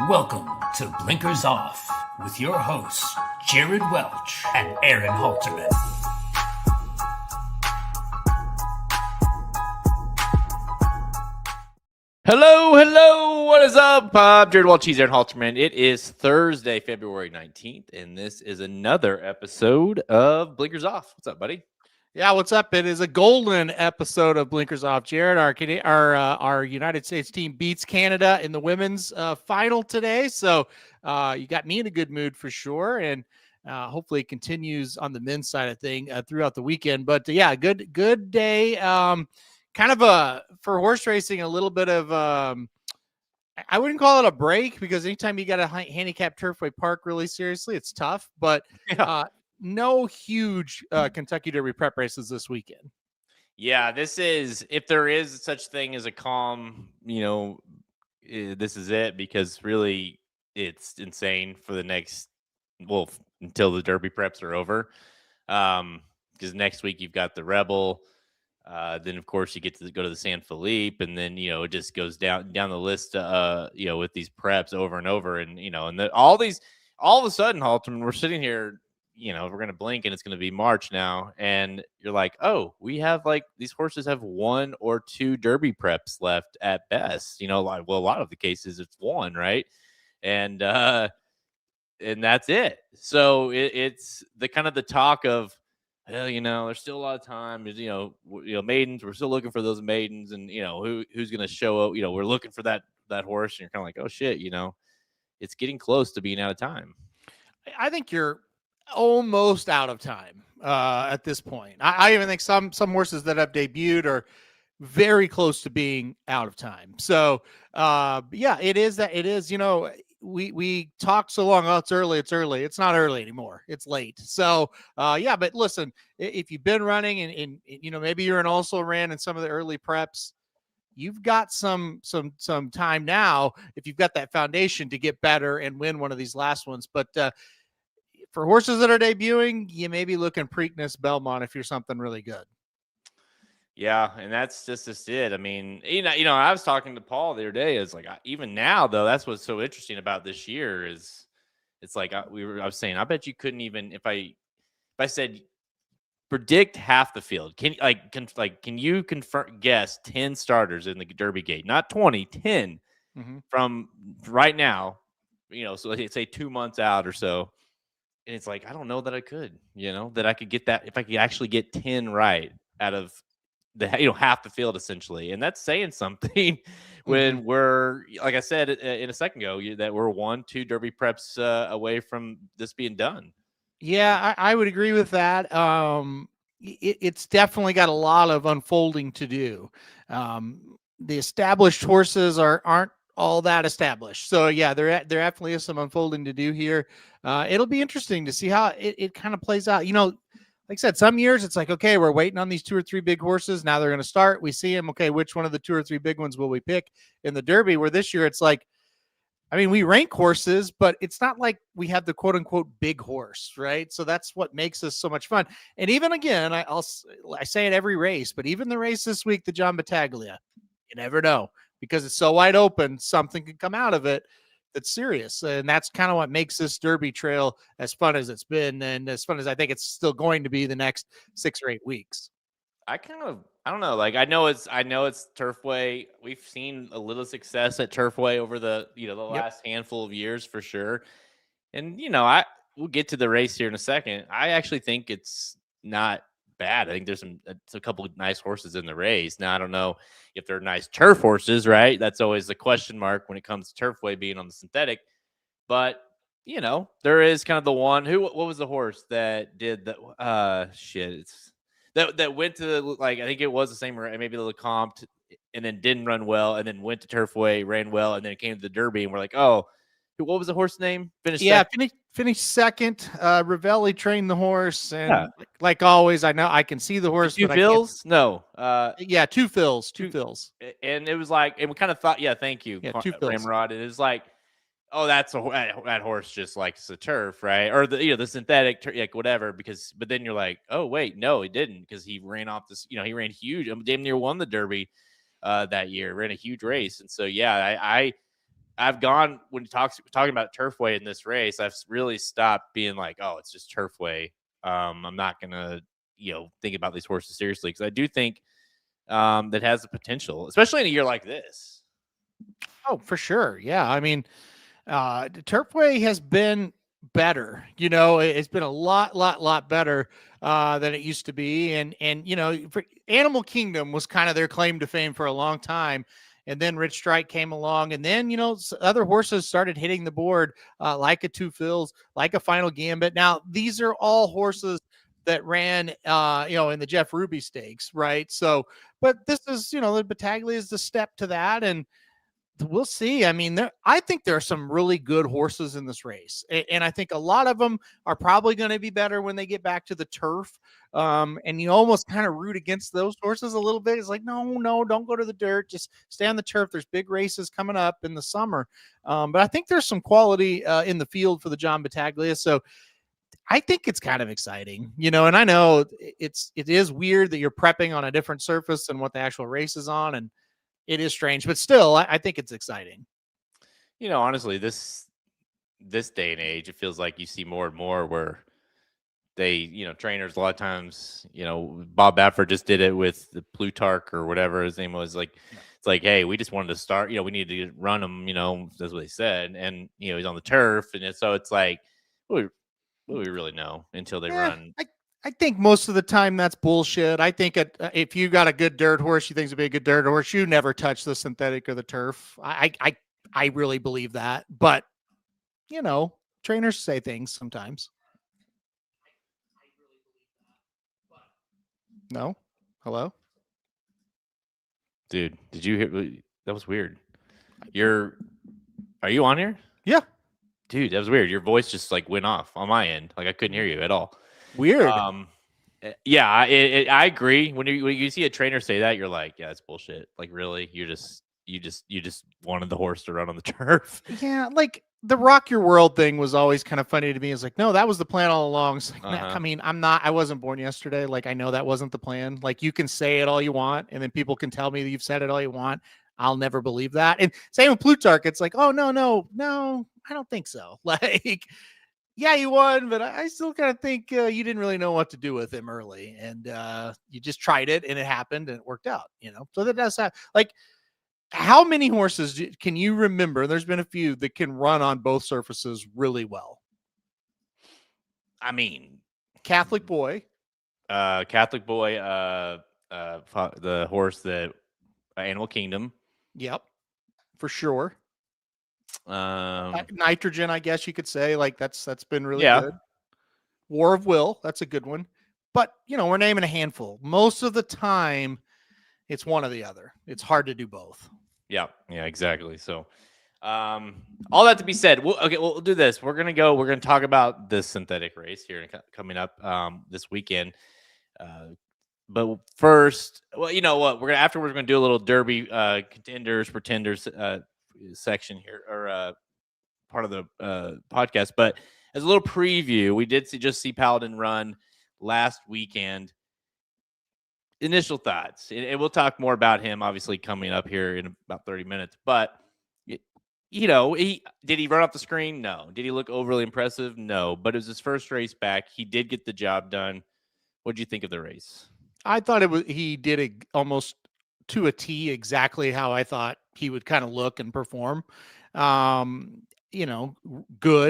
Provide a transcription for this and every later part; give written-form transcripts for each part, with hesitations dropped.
Welcome to Blinkers Off with your hosts, Jared Welch and Aaron Halterman. Hello, what is up? Jared Welch, Aaron Halterman. It is Thursday, February 19th, and this is another episode of Blinkers Off. What's up, buddy? Yeah, what's up? It is a golden episode of Blinkers Off. Jared, our United States team beats Canada in the women's final today, so you got me in a good mood for sure, and hopefully it continues on the men's side of thing throughout the weekend. But yeah, good day. Kind of for horse racing, a little bit of I wouldn't call it a break because anytime you got to handicap Turfway Park really seriously, it's tough. But no huge Kentucky Derby prep races this weekend. Yeah, this is, if there is such thing as a calm, this is it, because really it's insane for the next, until the Derby preps are over. Because next week you've got the Rebel. Then of course you get to go to the San Felipe, and then it just goes down the list. With these preps over and over, and all of a sudden, Halterman, we're sitting here. We're going to blink and it's going to be March now. And you're like, oh, we have these horses have 1 or 2 Derby preps left at best. A lot of the cases it's 1, right? And that's it. So it's the kind of the talk of, there's still a lot of time. Maidens, we're still looking for those maidens, and who's going to show up. We're looking for that horse, and you're kind of like, oh shit, it's getting close to being out of time. I think you're almost out of time at this point. I even think some horses that have debuted are very close to being out of time. So yeah, it is. We talk so long. Oh, it's early. It's not early anymore. It's late. So yeah, but listen, if you've been running and maybe you're also ran in some of the early preps, you've got some time now if you've got that foundation to get better and win one of these last ones. But for horses that are debuting, you may be looking Preakness, Belmont if you're something really good. Yeah, and that's just it. I mean, I was talking to Paul the other day. It's like, even now though, that's what's so interesting about this year is, it's like I was saying, I bet you couldn't even, if I said predict half the field. Can you guess 10 starters in the Derby gate? Not 20, 10 from right now. So let's say 2 months out or so. And it's like, I don't know that I could, that I could get that, if I could actually get 10 right out of the, half the field essentially. And that's saying something when we're, like I said in a second ago, that we're 1-2 Derby preps away from this being done. Yeah, I would agree with that. It's definitely got a lot of unfolding to do. The established horses aren't all that established. So yeah, there definitely is some unfolding to do here. It'll be interesting to see how it kind of plays out. Like I said, some years it's like, okay, we're waiting on these 2 or 3 big horses. Now they're going to start. We see them. Okay, which one of the 2 or 3 big ones will we pick in the Derby? Where this year it's like, we rank horses, but it's not like we have the quote unquote big horse, right? So that's what makes us so much fun. And even again, I say it every race, but even the race this week, the John Battaglia, you never know because it's so wide open. Something could come out of it that's serious. And that's kind of what makes this Derby trail as fun as it's been and as fun as I think it's still going to be the next 6 or 8 weeks. I don't know. I know it's Turfway. We've seen a little success at Turfway over the last handful of years for sure. And we'll get to the race here in a second. I actually think it's not bad. I think there's a couple of nice horses in the race. Now I don't know if they're nice turf horses, right? That's always the question mark when it comes to Turfway being on the synthetic. But there is kind of the one what was the horse that did that? That went to I think it was the same, maybe the Lecomte, and then didn't run well, and then went to Turfway, ran well, and then it came to the Derby, and we're like, oh, what was the horse name? Finished second. Ravelli trained the horse, and like always, I know I can see the horse. 2 fills? No. 2 fills. 2 fills. And it was like, and we kind of thought, thank you, 2 fills. Ramrod. It is like, oh, that horse just likes the turf, right? Or the synthetic, whatever. But then you're like, oh wait, no, he didn't, because he ran off this. He ran huge. Damn near won the Derby that year. Ran a huge race, and so yeah, I've gone when you talking about Turfway in this race. I've really stopped being like, oh, it's just Turfway. I'm not gonna think about these horses seriously because I do think that has the potential, especially in a year like this. Oh, for sure. Yeah. I mean, Turfway has been better. It's been a lot better than it used to be. And for Animal Kingdom was kind of their claim to fame for a long time. And then Rich Strike came along, and then other horses started hitting the board, like a Two Fills, like a Final Gambit. Now these are all horses that ran, in the Jeff Ruby Stakes, right? So, but this is, the Battaglia is the step to that, and we'll see. I mean, I think there are some really good horses in this race, and I think a lot of them are probably going to be better when they get back to the turf. And you almost kind of root against those horses a little bit. It's like, no, don't go to the dirt. Just stay on the turf. There's big races coming up in the summer. But I think there's some quality in the field for the John Battaglia. So I think it's kind of exciting, and I know it is weird that you're prepping on a different surface than what the actual race is on, and it is strange, but still, I think it's exciting. Honestly, this day and age, it feels like you see more and more where they, trainers a lot of times, Bob Baffert just did it with the Plutarch or whatever his name was. Like, it's like, hey, we just wanted to start. We needed to run him. That's what they said, and he's on the turf, and so it's like, what do we really know until they run? I think most of the time that's bullshit. I think if you got a good dirt horse, you think it'd be a good dirt horse, you never touch the synthetic or the turf. I really believe that, but trainers say things sometimes. No, hello, dude. Did you hear? That was weird. Are you on here? Yeah, dude, that was weird. Your voice just like went off on my end. Like I couldn't hear you at all. Weird. Yeah, I agree. When you see a trainer say that, you're like, yeah, it's bullshit. Like, really, you just wanted the horse to run on the turf. Yeah, like the Rock Your World thing was always kind of funny to me. It's like, no, that was the plan all along. It's like, I mean, I wasn't born yesterday. Like, I know that wasn't the plan. Like, you can say it all you want, and then people can tell me that you've said it all you want. I'll never believe that. And same with Plutarch. It's like, oh, no, I don't think so. Like, yeah, you won, but I still kind of think you didn't really know what to do with him early, and you just tried it, and it happened, and it worked out. So that does have, like, how many horses can you remember? There's been a few that can run on both surfaces really well. I mean, Catholic Boy, the horse that Animal Kingdom. Yep, for sure. Nitrogen, I guess you could say, like that's been really good. War of Will, that's a good one. But we're naming a handful. Most of the time, it's one or the other. It's hard to do both. Yeah, exactly. So, all that to be said, we'll do this. We're gonna talk about this synthetic race here coming up this weekend. But first, well, you know what? Afterwards, we're gonna do a little Derby contenders, pretenders section here, or part of the podcast. But as a little preview, we did just see Paladin run last weekend. Initial thoughts, and we'll talk more about him obviously coming up here in about 30 minutes. But did he run off the screen? No. Did he look overly impressive? No. But it was his first race back. He did get the job done. What did you think of the race? I thought he did it almost to a T, exactly how I thought he would kind of look and perform. Good,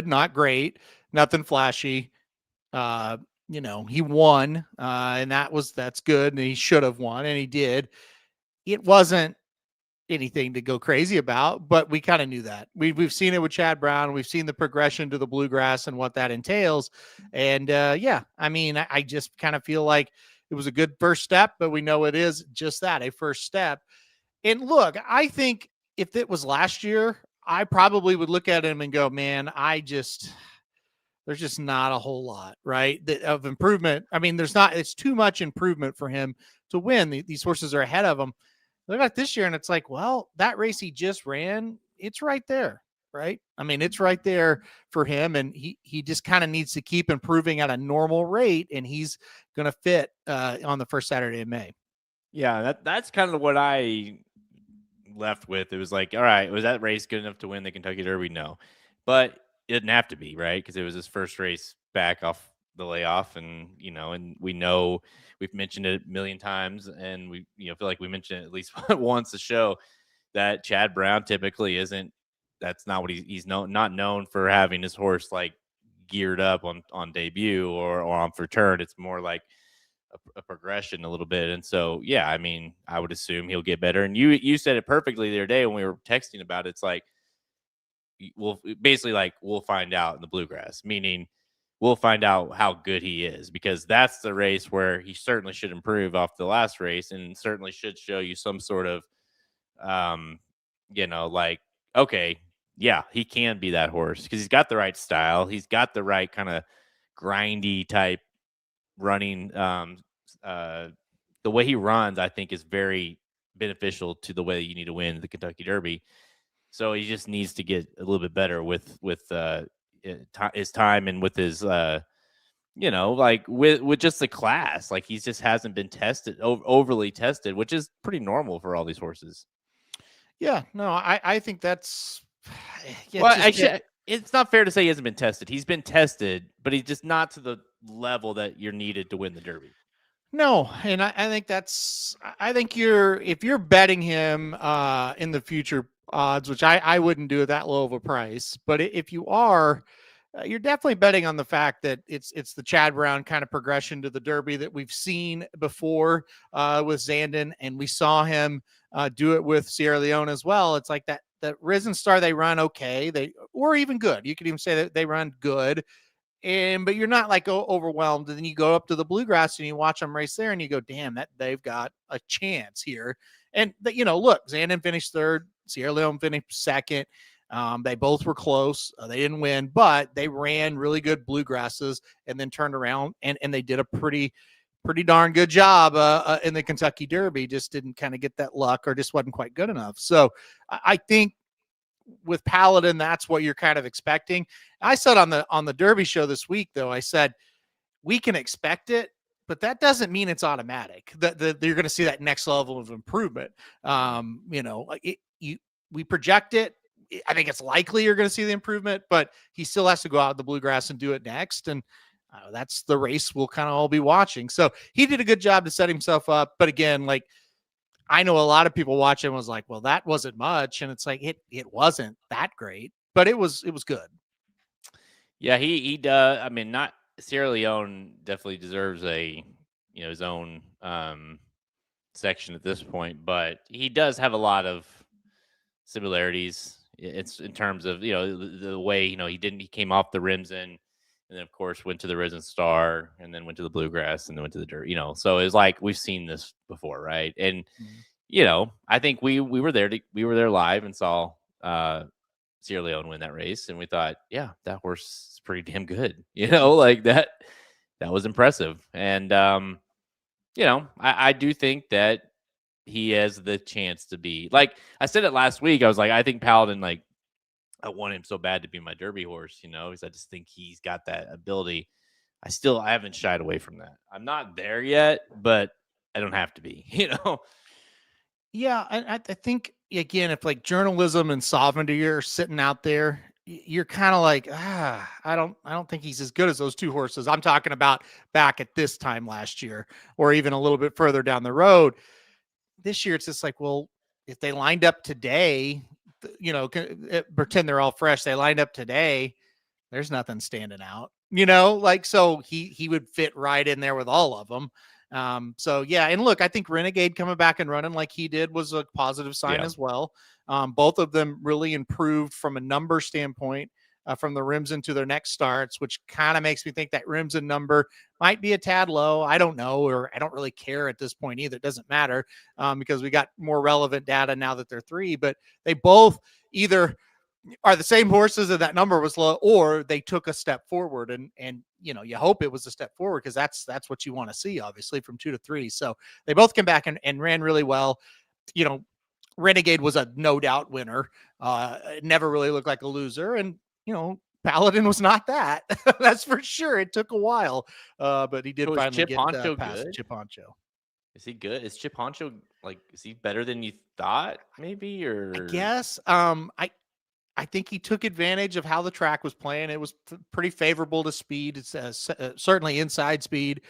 not great, nothing flashy. He won, and that's good, and he should have won, and he did. It wasn't anything to go crazy about, but we kind of knew that. We've seen it with Chad Brown. We've seen the progression to the bluegrass and what that entails. And I just kind of feel like it was a good first step, but we know it is just that, a first step. And look, I think if it was last year, I probably would look at him and go, man, there's just not a whole lot, right, of improvement. I mean, it's too much improvement for him to win. These horses are ahead of him. Look at this year, and it's like, well, that race he just ran, it's right there, right? I mean, it's right there for him, and he just kind of needs to keep improving at a normal rate, and he's going to fit on the first Saturday of May. Yeah, that's kind of what I left with, it was like, all right, was that race good enough to win the Kentucky Derby? No, but it didn't have to be, right? Because it was his first race back off the layoff, and and we know we've mentioned it a million times, and we feel like we mentioned it at least once a show that Chad Brown typically isn't. That's not what he's not known for having his horse like geared up on debut or on for turn. It's more like a progression a little bit. And so, yeah, I mean, I would assume he'll get better. And you said it perfectly the other day when we were texting about it. It's like, we'll find out in the Bluegrass, meaning we'll find out how good he is, because that's the race where he certainly should improve off the last race, and certainly should show you some sort of, like, okay, yeah, he can be that horse because he's got the right style. He's got the right kind of grindy type running. The way he runs, I think, is very beneficial to the way you need to win the Kentucky Derby. So he just needs to get a little bit better with his time and with his, like with just the class. Like, he just hasn't been tested, overly tested, which is pretty normal for all these horses. Yeah, no, I think that's. Yeah, well, actually, it's not fair to say he hasn't been tested. He's been tested, but he's just not to the level that you're needed to win the Derby. No, and I think if you're betting him in the future odds, which I wouldn't do at that low of a price, but if you are, you're definitely betting on the fact that it's the Chad Brown kind of progression to the Derby that we've seen before with Zandon, and we saw him do it with Sierra Leone as well. It's like that Risen Star, they run okay, or even good. You could even say that they run good. But you're not like overwhelmed. And then you go up to the Bluegrass and you watch them race there and you go, damn, that they've got a chance here. And look, Zandon finished third, Sierra Leone finished second. They both were close. They didn't win, but they ran really good Bluegrasses and then turned around and they did a pretty darn good job in the Kentucky Derby. Just didn't kind of get that luck, or just wasn't quite good enough. So I think with Paladin, that's what you're kind of expecting. I said on the Derby show this week, though, I said we can expect it, but that doesn't mean it's automatic. That you're going to see that next level of improvement. We project it. I think it's likely you're going to see the improvement, but he still has to go out of the Bluegrass and do it next. And that's the race we'll kind of all be watching. So he did a good job to set himself up. But again, like, I know a lot of people watching was like, well, that wasn't much. And it's like, it wasn't that great, but it was good. Yeah, he does. I mean, not Sierra Leone definitely deserves a, his own section at this point, but he does have a lot of similarities. It's in terms of, the way, he came off the rims and then of course went to the Risen Star and then went to the Bluegrass and then went to the Dirt, so it's like, we've seen this before. Right. And, I think we were there live and saw Sierra Leone win that race. And we thought, yeah, that horse is pretty damn good. Like that was impressive. And, I do think that he has the chance to be, like I said it last week. I was like, I think Paladin, like, I want him so bad to be my Derby horse, because I just think he's got that ability. I haven't shied away from that. I'm not there yet, but I don't have to be, Yeah. I think, again, if like journalism and sovereignty are sitting out there, you're kind of like, I don't think he's as good as those two horses I'm talking about back at this time last year, or even a little bit further down the road. This year, it's just like, well, if they lined up today, pretend they're all fresh. They lined up today. There's nothing standing out, so he would fit right in there with all of them. So yeah. And look, I think Renegade coming back and running like he did was a positive sign as well. Both of them really improved from a number standpoint, from the Rimson to their next starts, which kind of makes me think that Rimson number might be a tad low. I don't know, or I don't really care at this point either. It doesn't matter because we got more relevant data now that they're three, but they both either are the same horses and that number was low, or they took a step forward. And you hope it was a step forward, because that's what you want to see, obviously, from 2 to 3. So they both came back and ran really well. Renegade was a no doubt winner. It never really looked like a loser. And, Paladin was not that. That's for sure. It took a while, but he did finally Chip get Honcho past good? Chip Honcho. Is he good? Is Chip Honcho Like, is he better than you thought? Maybe, or I guess. I think he took advantage of how the track was playing. It was pretty favorable to speed. It's certainly inside speed.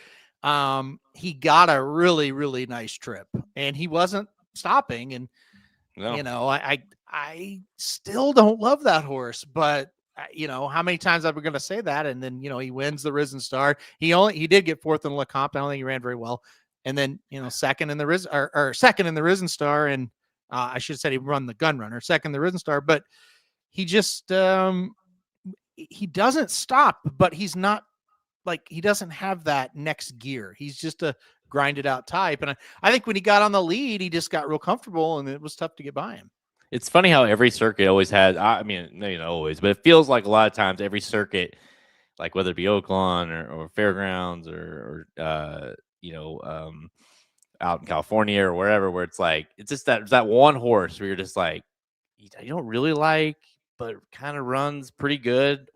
He got a really, really nice trip, and he wasn't stopping. And no. I still don't love that horse, but how many times are we going to say that? And then he wins the Risen Star. He did get fourth in LeComte. I don't think he ran very well. And then second in the Risen or second in the Risen Star, and I should have said he run the Gun Runner, second in the Risen Star, but he just he doesn't stop, but he's not like he doesn't have that next gear. He's just a grinded out type. And I think when he got on the lead, he just got real comfortable and it was tough to get by him. It's funny how every circuit always has, I mean, maybe not always, but it feels like a lot of times every circuit, like whether it be Oaklawn or Fairgrounds or out in California or wherever, where it's like, it's just that one horse where you're just like, you don't really like, but kind of runs pretty good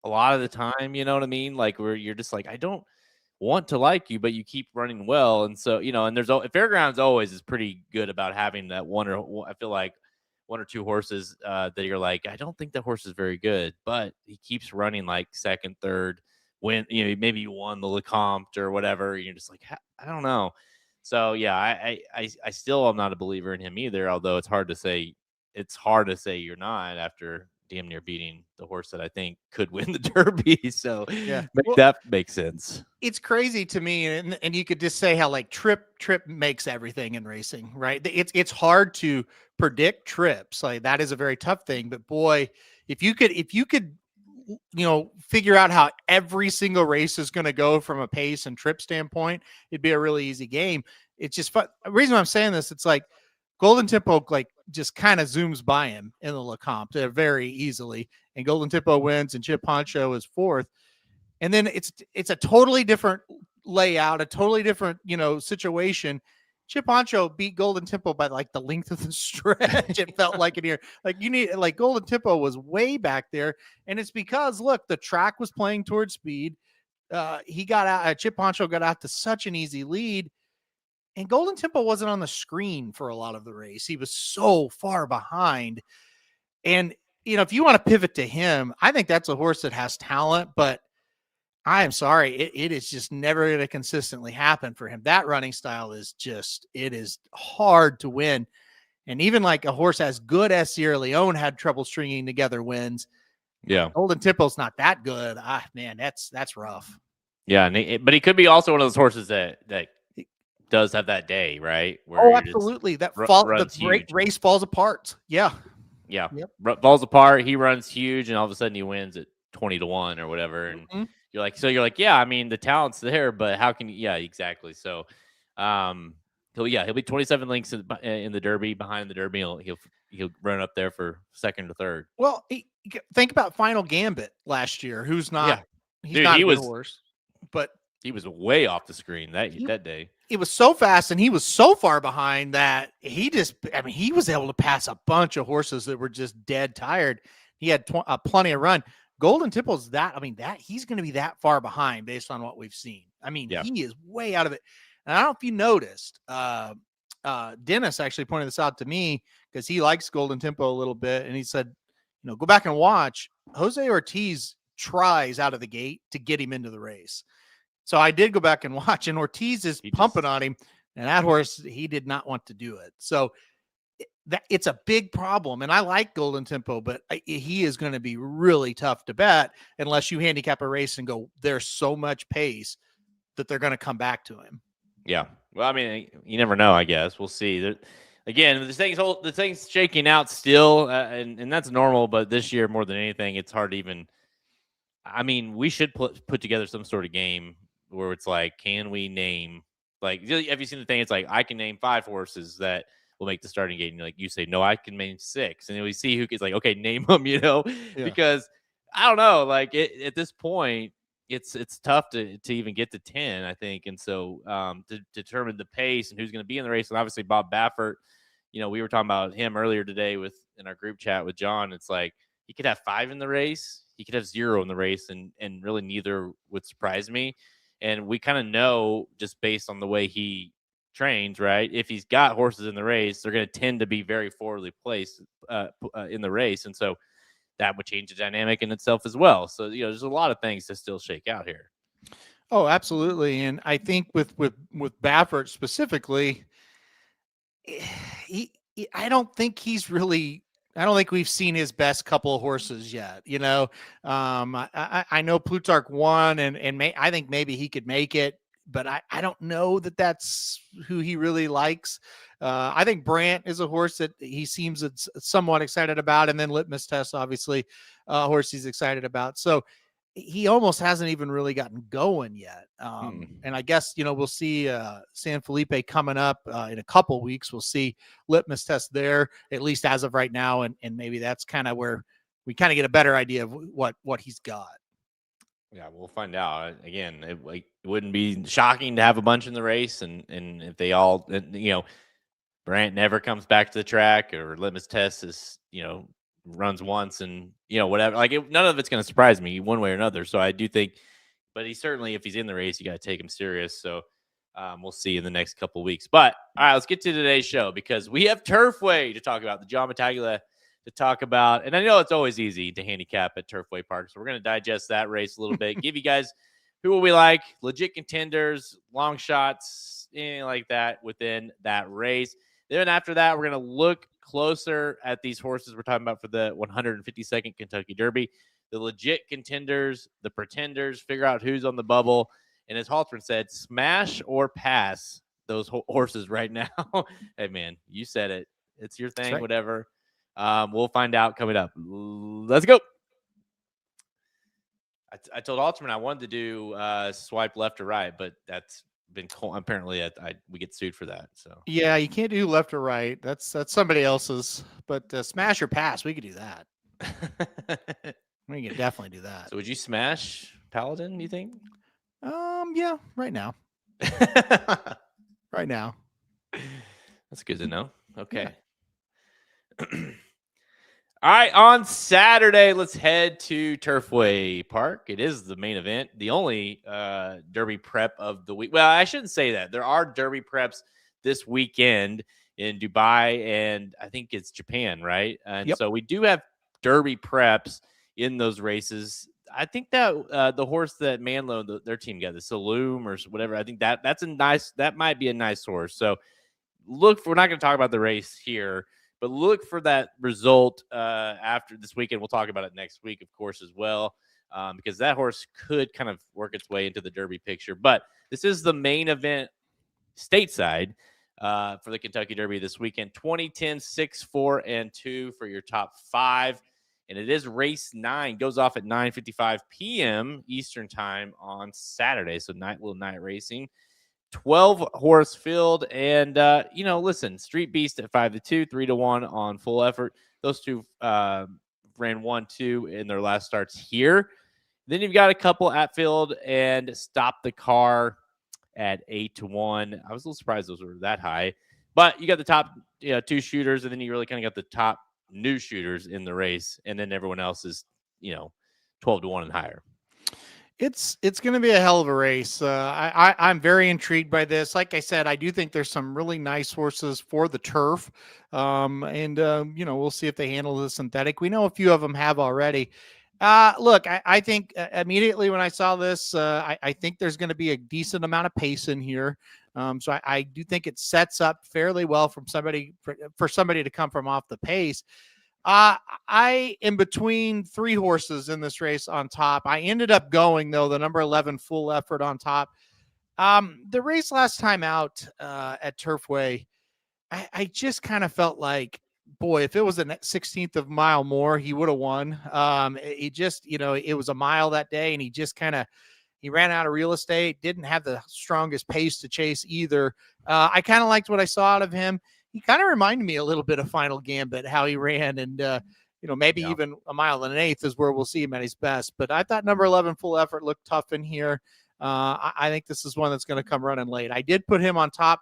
a lot of the time. You know what I mean? Like where you're just like, I don't want to like you, but you keep running well. And so, and there's Fairgrounds always is pretty good about having that I feel like one or two horses that you're like, I don't think that horse is very good, but he keeps running like second, third, when maybe you won the LeComte or whatever. You're just like, I don't know. So yeah, I still am not a believer in him either. Although it's hard to say you're not after damn near beating the horse that I think could win the Derby. So yeah, that makes sense. It's crazy to me, and you could just say how like trip makes everything in racing, right? It's hard to predict trips. Like that is a very tough thing. But boy, if you could figure out how every single race is going to go from a pace and trip standpoint, it'd be a really easy game. It's just fun. The reason I'm saying this, it's like Golden Tempo like just kind of zooms by him in the LeComte very easily, and Golden Tempo wins, and Chip Honcho is fourth. And then it's a totally different layout, a totally different situation. Chip Honcho beat Golden Tempo by like the length of the stretch. It felt like in here, like Golden Tempo was way back there, and it's because look, the track was playing towards speed. He got out. Chip Honcho got out to such an easy lead. And Golden Tempo wasn't on the screen for a lot of the race. He was so far behind. And, if you want to pivot to him, I think that's a horse that has talent, but I am sorry. It is just never going to consistently happen for him. That running style is it is hard to win. And even like a horse as good as Sierra Leone had trouble stringing together wins. Yeah. Golden Tempo's not that good. Man, that's rough. Yeah. But he could be also one of those horses that does have that day, right? Where absolutely. The race falls apart. Yeah. Yeah. Yep. Falls apart. He runs huge, and all of a sudden he wins at 20-1 or whatever. And you're like, yeah, I mean, the talent's there, but how can you? Yeah, exactly. So, he'll be 27 lengths in the Derby, behind the Derby. He'll run up there for second or third. Well, think about Final Gambit last year. Who's not? Yeah. He's not a good horse, but he was way off the screen that day. It was so fast, and he was so far behind that he was able to pass a bunch of horses that were just dead tired. He had plenty of run. Golden Tempo's he's going to be that far behind based on what we've seen. He is way out of it. And I don't know if you noticed, Dennis actually pointed this out to me because he likes Golden Tempo a little bit. And he said, go back and watch. Jose Ortiz tries out of the gate to get him into the race. So I did go back and watch, and Ortiz is pumping on him, and that horse, he did not want to do it. So it's a big problem. And I like Golden Tempo, but he is going to be really tough to bet unless you handicap a race and go, there's so much pace that they're going to come back to him. Yeah. Well, I mean, you never know, I guess. We'll see. Again, the thing's shaking out still, and that's normal, but this year, more than anything, it's hard to even – we should put together some sort of game where it's like, can we name – have you seen the thing? It's like, I can name 5 horses that – will make the starting gate. And like you say, no, I can name 6. And then we see who gets like, okay, name them, because I don't know, like at this point, it's tough to even get to 10, I think. And so to determine the pace and who's going to be in the race. And obviously Bob Baffert, we were talking about him earlier today in our group chat with John. It's like, he could have 5 in the race. He could have 0 in the race, and really neither would surprise me. And we kind of know just based on the way he trains, right? If he's got horses in the race, they're going to tend to be very forwardly placed in the race. And so that would change the dynamic in itself as well. So, there's a lot of things to still shake out here. Oh, absolutely. And I think with Baffert specifically, I don't think I don't think we've seen his best couple of horses yet. I know Plutarch won, and I think maybe he could make it, but I don't know that that's who he really likes. I think Brant is a horse that he seems somewhat excited about, and then Litmus Test, obviously, a horse he's excited about. So he almost hasn't even really gotten going yet. And I guess, we'll see San Felipe coming up in a couple weeks. We'll see Litmus Test there, at least as of right now. And maybe that's kind of where we kind of get a better idea of what he's got. Yeah, we'll find out. Again, it wouldn't be shocking to have a bunch in the race. And if they all, Brant never comes back to the track, or Litmus Test is, runs once and whatever, none of it's going to surprise me one way or another. So I do think, but he certainly, if he's in the race, you got to take him serious. So we'll see in the next couple of weeks. But all right, let's get to today's show, because we have Turfway to talk about, the John Battaglia to talk about, and I know it's always easy to handicap at Turfway Park, so we're going to digest that race a little bit, give you guys who will we like, legit contenders, long shots, anything like that within that race. Then after that, we're going to look closer at these horses we're talking about for the 152nd Kentucky Derby, the legit contenders, the pretenders, figure out who's on the bubble. And as Haltman said, smash or pass those horses right now. Hey, man, you said it. It's your thing, right. Whatever. We'll find out coming up. Let's go. I told Haltman I wanted to do swipe left or right, but that's been apparently we get sued for that. So yeah, you can't do left or right. That's somebody else's. But smash or pass, we could do that. We could definitely do that. So would you smash Paladin, do you think? Yeah, right now. Right now. That's good to know. Okay. Yeah. All right, on Saturday, let's head to Turfway Park. It is the main event, the only Derby prep of the week. Well, I shouldn't say that. There are Derby preps this weekend in Dubai, and I think it's Japan, right? And so we do have Derby preps in those races. I think that the horse that Manlow, their team got, the Saloom or whatever, I think that might be a nice horse. So we're not going to talk about the race here, but look for that result after this weekend. We'll talk about it next week, of course, as well, because that horse could kind of work its way into the Derby picture. But this is the main event stateside for the Kentucky Derby this weekend. 2010, 6, 4, and 2 for your top 5. And it is race 9, goes off at 9:55 p.m. Eastern time on Saturday. So little night racing. 12-horse field, and listen, Street Beast at 5-2, 3-1 on Full Effort. Those two ran 1-2 in their last starts here. Then you've got a couple at field and Stop the Car at 8-1. I was a little surprised those were that high, but you got the top 2 shooters, and then you really kind of got the top new shooters in the race, and then everyone else is 12-1 and higher. It's going to be a hell of a race. I'm very intrigued by this. Like I said, I do think there's some really nice horses for the turf. We'll see if they handle the synthetic. We know a few of them have already. Look, I think immediately when I saw this, I think there's going to be a decent amount of pace in here. So I do think it sets up fairly well for somebody to come from off the pace. I am between 3 horses in this race on top. I ended up going, though, the number 11 Full Effort on top. The race last time out at Turfway, I just kind of felt like, boy, if it was a 16th of a mile more, he would have won. It was a mile that day, and he ran out of real estate, didn't have the strongest pace to chase either. I kind of liked what I saw out of him. He kind of reminded me a little bit of Final Gambit, how he ran, and maybe even a mile and an eighth is where we'll see him at his best. But I thought number 11 Full Effort looked tough in here. I think this is one that's going to come running late. I did put him on top.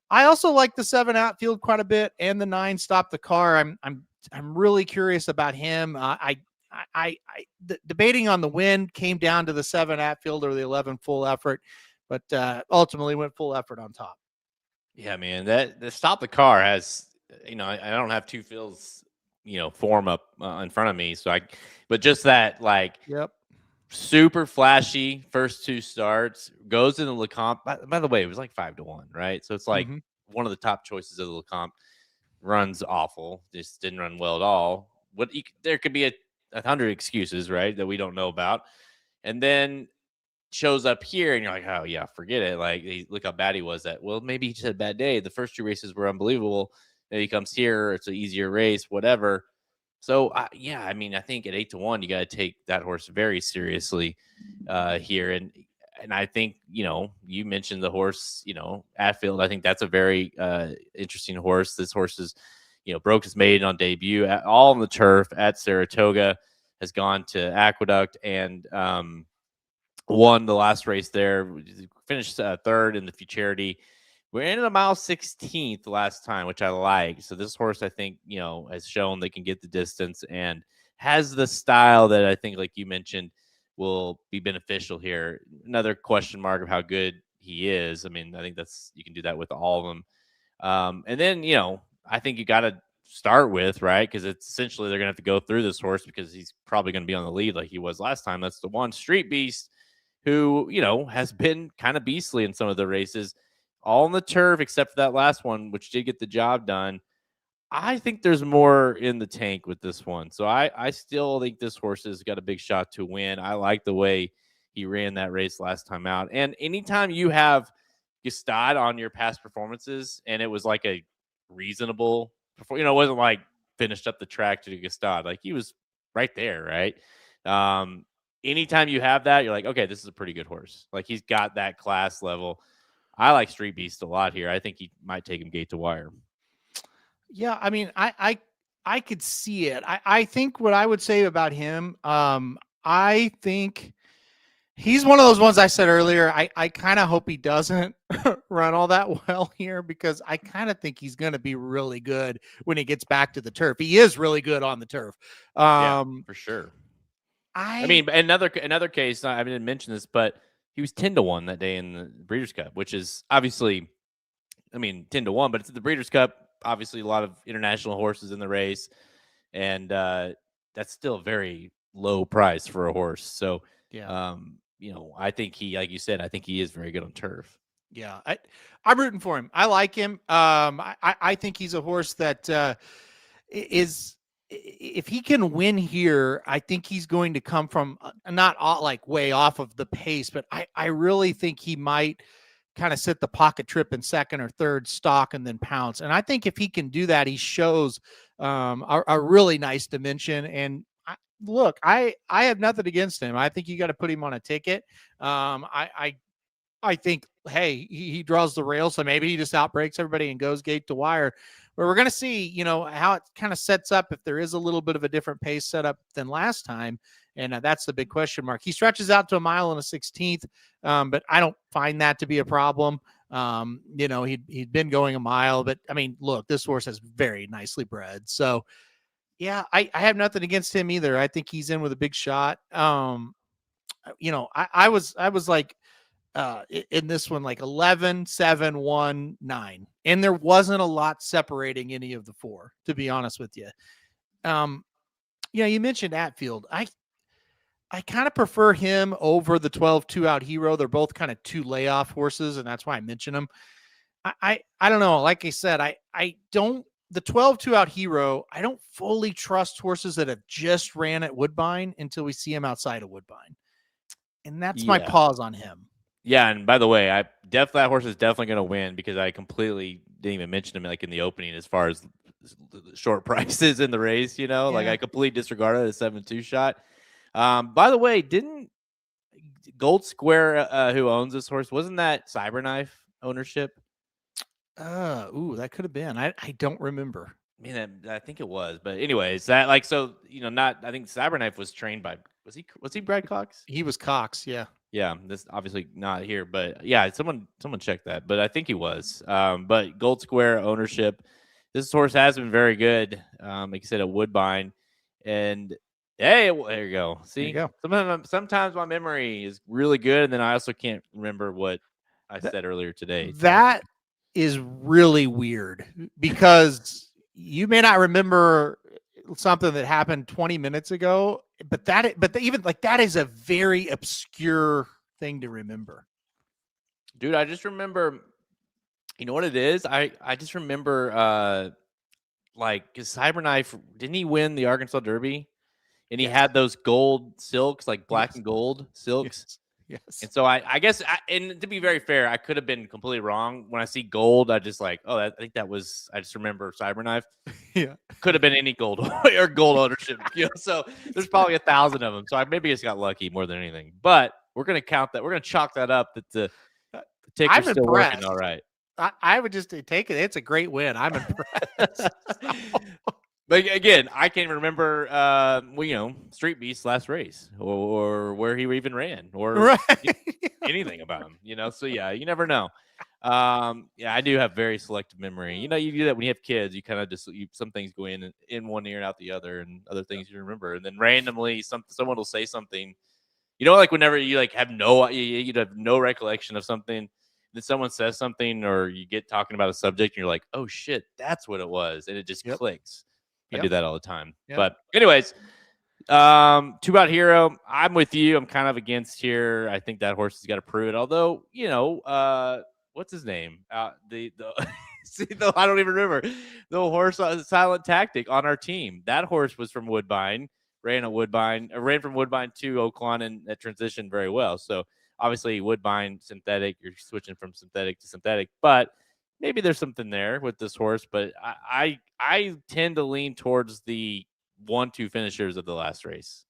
I also like the 7 Outfield quite a bit, and the 9 Stop the Car. I'm really curious about him. Debating on the win came down to the 7 Outfield or the 11 Full Effort, but ultimately went Full Effort on top. Yeah, man, that the Stop the Car has, I don't have two fills, form up in front of me. But just that, like, Yep. super flashy first two starts, goes in the Lecomte. By the way, it was like 5-1, right? So it's like Mhm. one of the top choices of the Lecomte. Runs awful, just didn't run well at all. There could be 100 excuses, right, that we don't know about. And then shows up here and you're like, oh yeah, forget it. Like, look how bad he was at. Well, maybe he just had a bad day. The first two races were unbelievable. Then he comes here, it's an easier race, whatever. So yeah, I mean, I think at 8-1, you got to take that horse very seriously here. And I think, you mentioned the horse, Atfield. I think that's a very interesting horse. This horse is, broke his maiden on debut, all on the turf at Saratoga, has gone to Aqueduct and won the last race there, finished third in the Futurity. We're in a mile 16th last time, which I like. So this horse, I think, has shown they can get the distance and has the style that I think, like you mentioned, will be beneficial here. Another question mark of how good he is. I mean, I think you can do that with all of them. And then, I think you got to start with, right? Because it's essentially they're going to have to go through this horse because he's probably going to be on the lead like he was last time. That's the one Street Beast who, has been kind of beastly in some of the races, all on the turf, except for that last one, which did get the job done. I think there's more in the tank with this one. So I still think this horse has got a big shot to win. I like the way he ran that race last time out. And anytime you have Gestad on your past performances and it was like a reasonable, it wasn't like finished up the track to Gestad. Like, he was right there, right? Anytime you have that, you're like, okay, this is a pretty good horse. Like, he's got that class level. I like Street Beast a lot here. I think he might take him gate to wire. Yeah, I mean, I could see it. I think what I would say about him, I think he's one of those ones I said earlier. I kind of hope he doesn't run all that well here, because I kind of think he's going to be really good when he gets back to the turf. He is really good on the turf. Yeah, for sure. I mean, another case, I didn't mention this, but he was 10-1 that day in the Breeders' Cup, which is obviously, 10-1, but it's the Breeders' Cup. Obviously, a lot of international horses in the race, and that's still a very low price for a horse. So, yeah. I think like you said, I think he is very good on turf. Yeah, I'm rooting for him. I like him. I think he's a horse that is, if he can win here, I think he's going to come from not like way off of the pace, but I really think he might kind of sit the pocket trip in second or third, stock, and then pounce. And I think if he can do that, he shows a really nice dimension. And look, I have nothing against him. I think you got to put him on a ticket. I think, hey, he draws the rail, so maybe he just outbreaks everybody and goes gate to wire. But we're going to see, how it kind of sets up if there is a little bit of a different pace setup than last time. And that's the big question mark. He stretches out to a mile and a 16th, but I don't find that to be a problem. He'd been going a mile, but I mean, look, this horse is very nicely bred. So, yeah, I have nothing against him either. I think he's in with a big shot. I was like, in this one, like 11, 7, 1, 9. And there wasn't a lot separating any of the four, to be honest with you. You mentioned Atfield. I kind of prefer him over the 12 2-out Hero. They're both kind of two layoff horses, and that's why I mention them. I don't know. Like I said, I don't, the 12 2-out Hero, I don't fully trust horses that have just ran at Woodbine until we see him outside of Woodbine. And that's my pause on him. Yeah, and by the way, that horse is definitely going to win, because I completely didn't even mention him like in the opening as far as short prices in the race. Like, I completely disregarded a 7-2 shot. By the way, didn't Gold Square, who owns this horse, wasn't that Cyberknife ownership? That could have been. I don't remember. I think it was, but anyways, that I think Cyberknife was trained by, was he Brad Cox? He was Cox, yeah. Yeah, this obviously not here, but yeah, someone check that. But I think he was. But Gold Square ownership. This horse has been very good. Like you said, at Woodbine, and hey, there you go. See, there you go. Sometimes my memory is really good, and then I also can't remember what I said earlier today. That is really weird because you may not remember something that happened 20 minutes ago, but even like that is a very obscure thing to remember. Dude, I just remember, you know what it is? I just remember, like, cause Cyberknife, didn't he win the Arkansas Derby? And he had those gold silks, like black and gold silks. Yes. And so I guess, and to be very fair, I could have been completely wrong. When I see gold, I just like, I think that was, I just remember Cyberknife. Yeah. Could have been any gold or gold ownership. So there's probably 1,000 of them. So I maybe just got lucky more than anything. But we're going to count that. We're going to chalk that up that the ticker's still working all right. I would just take it. It's a great win. I'm impressed. But again, I can't remember, Street Beast's last race or where he even ran or anything about him, So, yeah, you never know. I do have very selective memory. You do that when you have kids. You kind of just some things go in one ear and out the other, and other things you remember. And then randomly, someone will say something. Like whenever you have you have no recollection of something. Then someone says something, or you get talking about a subject, and you're like, "Oh shit, that's what it was," and it just clicks. I do that all the time. Yep. But anyways, 2-Out Hero, I'm with you. I'm kind of against here. I think that horse has got to prove it. Although, what's his name? I don't even remember. The horse, Silent Tactic on our team. That horse was from Woodbine, ran from Woodbine to Oaklawn, and that transitioned very well. So obviously Woodbine synthetic, you're switching from synthetic to synthetic, but maybe there's something there with this horse, but I tend to lean towards the 1-2 finishers of the last race.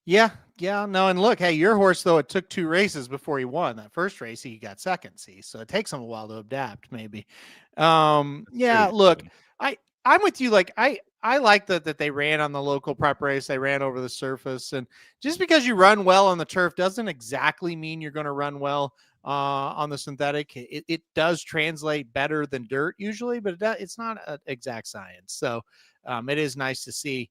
Yeah, no, and look, hey, your horse though, it took 2 races before he won. That first race he got second, so it takes him a while to adapt, maybe. Look, I'm with you. Like I like that they ran on the local prep race. They ran over the surface, and just because you run well on the turf doesn't exactly mean you're going to run well on the synthetic. It does translate better than dirt usually, but it's not an exact science. So it is nice to see.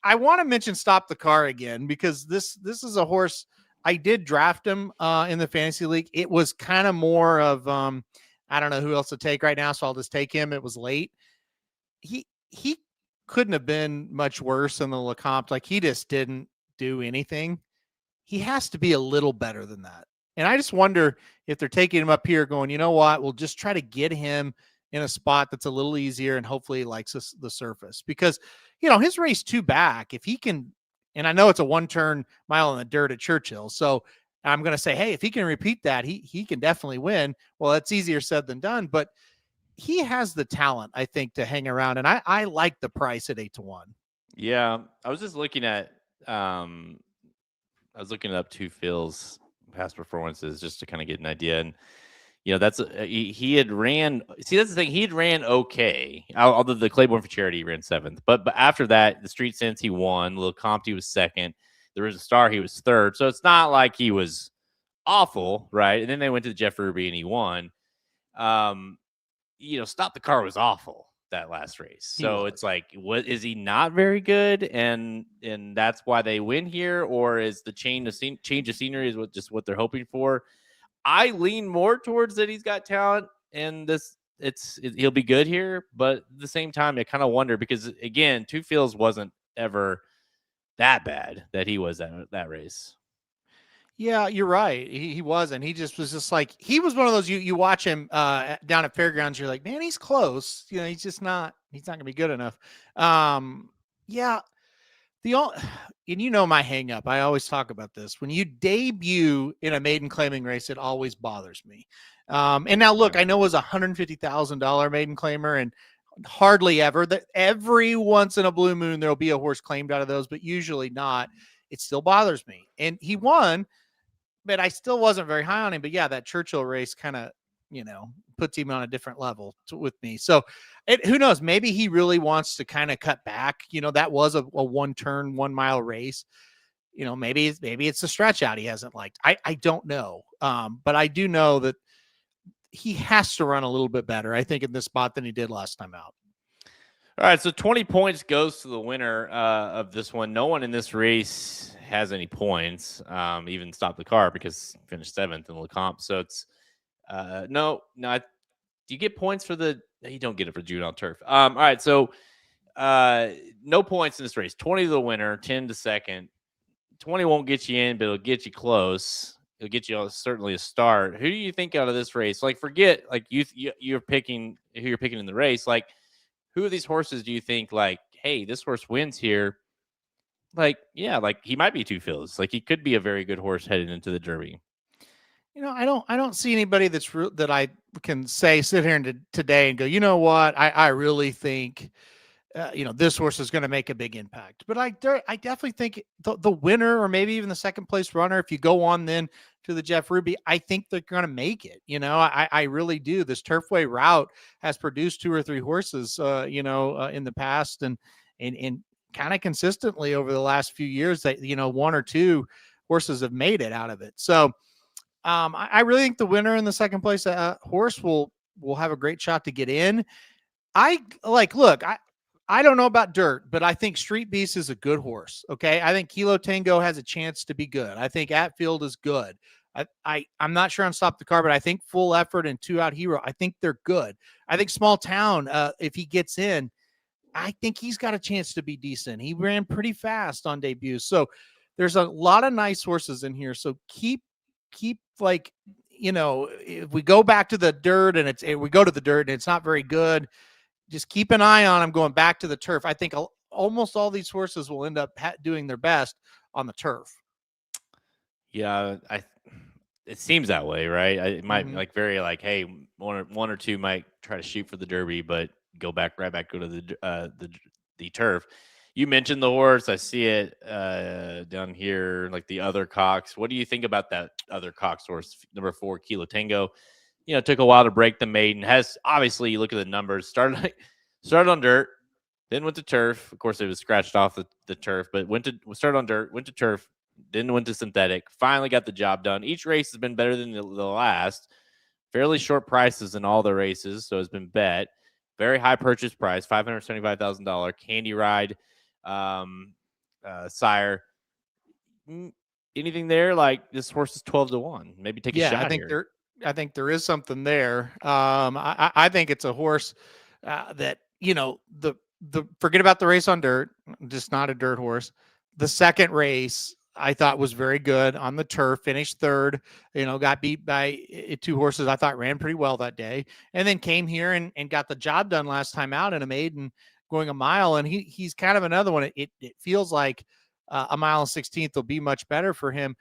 I want to mention Stop the Car again, because this is a horse. I did draft him in the fantasy league. It was kind of more of I don't know who else to take right now, so I'll just take him. It was late. He couldn't have been much worse than the Lecomte. Like, he just didn't do anything. He has to be a little better than that. And I just wonder if they're taking him up here going, you know what, we'll just try to get him in a spot that's a little easier, and hopefully he likes the surface, because, his race 2 back, if he can, and I know it's a 1-turn mile in the dirt at Churchill. So I'm going to say, hey, if he can repeat that, he can definitely win. Well, it's easier said than done, but he has the talent, I think, to hang around. And I like the price at 8-1. Yeah. I was just looking at, up Two Phil's past performances just to kind of get an idea. And, that's he had ran. See, that's the thing. He had ran okay. Although the Claiborne for Charity, he ran 7th. But after that, the Street Sense, he won. Lecomte, he was 2nd. There was a Star, he was 3rd. So it's not like he was awful, right? And then they went to the Jeff Ruby and he won. Stop the Car was awful that last race. So it's like, what is he not very good? And that's why they win here, or is the change of scenery is what they're hoping for? I lean more towards that he's got talent, and he'll be good here. But at the same time, I kind of wonder, because again, Two Fields wasn't ever that bad that he was that race. Yeah, you're right. He wasn't. He was just like, he was one of those, you watch him down at Fairgrounds, you're like, man, he's close. He's just not, he's not going to be good enough. And my hang up, I always talk about this. When you debut in a maiden claiming race, it always bothers me. And now look, I know it was $150,000 maiden claimer, and hardly ever, that every once in a blue moon, there'll be a horse claimed out of those, but usually not. It still bothers me. And he won, but I still wasn't very high on him. But yeah, that Churchill race kind of, puts him on a different level with me. So who knows, maybe he really wants to kind of cut back. That was a 1-turn, 1-mile race. Maybe it's a stretch out he hasn't liked. I don't know. But I do know that he has to run a little bit better, I think, in this spot than he did last time out. All right, so 20 points goes to the winner of this one. No one in this race has any points, even Stop the Car, because he finished 7th in Lecomte. So it's No. Do you get points for the? You don't get it for juvenile turf. All right, so no points in this race. 20 to the winner, 10 to second. 20 won't get you in, but it'll get you close. It'll get you certainly a start. Who do you think out of this race? Like, forget like you're picking who you're picking in the race. Like, who of these horses do you think like, hey, this horse wins here? Like, yeah, like he might be two fills. Like he could be a very good horse headed into the Derby. I don't see anybody that I can sit here today and go, you know what, I really think, this horse is going to make a big impact. But I definitely think the winner, or maybe even the second place runner, if you go on then to the Jeff Ruby, I think they're going to make it. I really do. This Turfway route has produced 2 or 3 horses, in the past and kind of consistently over the last few years that, 1 or 2 horses have made it out of it. So I really think the winner in the second place horse will have a great shot to get in. I don't know about Dirt, but I think Street Beast is a good horse. Okay. I think Kilo Tango has a chance to be good. I think Atfield is good. I'm not sure on Stop the Car, but I think Full Effort and 2 Out Hero, I think they're good. I think Small Town, if he gets in, I think he's got a chance to be decent. He ran pretty fast on debut. So there's a lot of nice horses in here. So keep like, if we go back to the Dirt and we go to the Dirt and it's not very good, just keep an eye on them going back to the turf. I think almost all these horses will end up doing their best on the turf. Yeah, it seems that way, right? It might hey, one or 2 might try to shoot for the Derby, but go right back go to the turf. You mentioned the horse. I see it down here, like the Other Cox. What do you think about that Other Cox horse, number 4, Kilo Tango? Took a while to break the maiden. Has obviously, you look at the numbers. Started on dirt, then went to turf. Of course, it was scratched off the turf, but started on dirt, went to turf, then went to synthetic. Finally got the job done. Each race has been better than the last. Fairly short prices in all the races, so it's been bet. Very high purchase price, $575,000. Candy Ride, sire. Anything there? Like, this horse is 12 to 1. Maybe take a shot here. I think there is something there. I think it's a horse that, forget about the race on dirt, just not a dirt horse. The second race I thought was very good on the turf, finished third, got beat by 2 horses I thought ran pretty well that day, and then came here and got the job done last time out in a maiden going a mile. And he's kind of another one. It feels like a mile and 16th will be much better for him.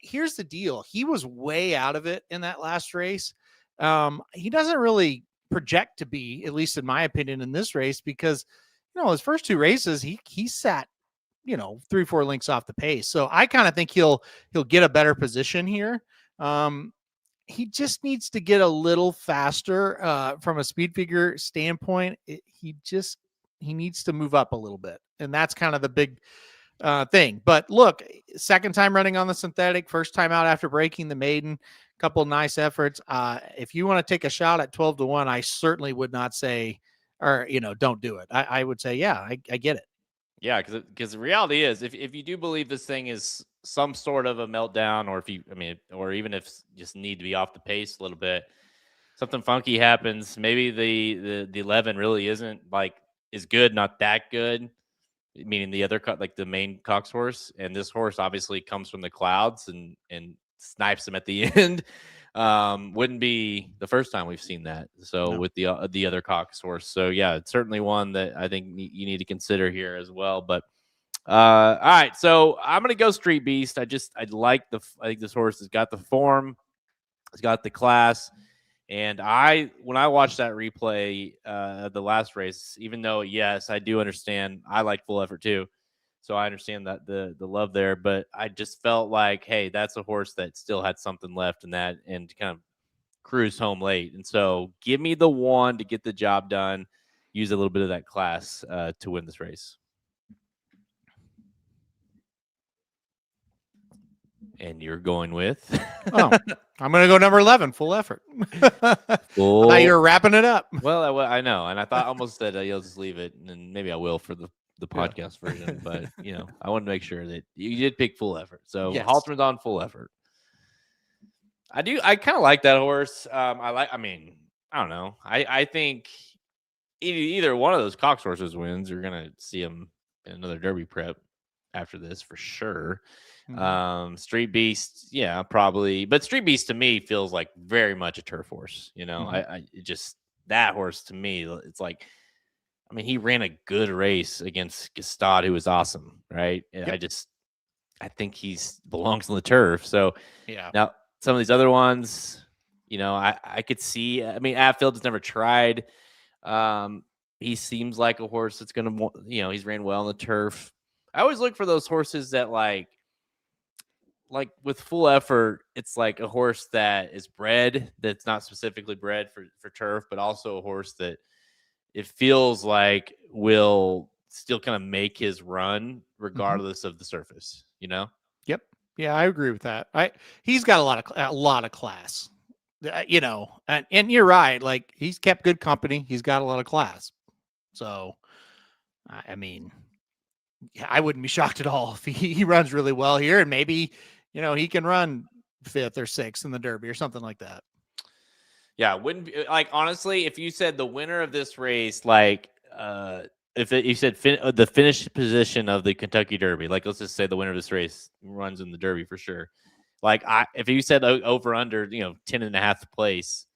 Here's the deal. He was way out of it in that last race. He doesn't really project to be, at least in my opinion, in this race, because, his first 2 races, he sat, 3-4 lengths off the pace. So I kind of think he'll get a better position here. He just needs to get a little faster from a speed figure standpoint. He needs to move up a little bit. And that's kind of the big thing. But look, second time running on the synthetic, first time out after breaking the maiden, couple nice efforts. If you want to take a shot at 12 to 1, I certainly would not say, or, don't do it. I would say, yeah, I get it. Yeah, because the reality is, if you do believe this thing is some sort of a meltdown, or even if just need to be off the pace a little bit, something funky happens. Maybe the 11 really isn't is good, not that good. Meaning the other like the main Cox horse, and this horse obviously comes from the clouds and snipes him at the end. Wouldn't be the first time we've seen that. So no. With the other Cox horse, so yeah, it's certainly one that I think you need to consider here as well. But all right, so I'm gonna go Street Beast. I think this horse has got the form, it's got the class. And when I watched that replay, the last race, even though, yes, I do understand, I like Full Effort too. So I understand that the love there, but I just felt like, hey, that's a horse that still had something left in that and kind of cruised home late. And so give me the 1 to get the job done, use a little bit of that class to win this race. And you're going with? I'm going to go number 11, Full Effort. Now you're wrapping it up. Well, I know. And I thought almost that you'll just leave it, and maybe I will for the podcast version. But, I want to make sure that you did pick Full Effort. So yes. Halterman's on Full Effort. I do. I kind of like that horse. I mean, I don't know. I think either one of those Cox horses wins, you're gonna see him in another Derby prep after this for sure. Street Beast, yeah, probably. But Street Beast to me feels like very much a turf horse. It just that horse to me, it's like, I mean, he ran a good race against Gstaad, who was awesome, right? Yep. I think he's belongs on the turf. So Yeah. now some of these other ones, I could see. I mean, Atfield has never tried. He seems like a horse that's going to, he's ran well on the turf. I always look for those horses that like with full effort, it's like a horse that is bred, that's not specifically bred for turf, but also a horse that it feels like will still kind of make his run regardless of the surface, Yep. Yeah, I agree with that. He's got a lot of class, and you're right. Like, he's kept good company. He's got a lot of class. So, I mean, I wouldn't be shocked at all if he runs really well here, and maybe, he can run 5th or 6th in the Derby or something like that. Yeah, wouldn't be, like, honestly, if you said the winner of this race, like, you said the finish position of the Kentucky Derby, like, let's just say the winner of this race runs in the Derby for sure. Like, if you said over under, 10.5 place,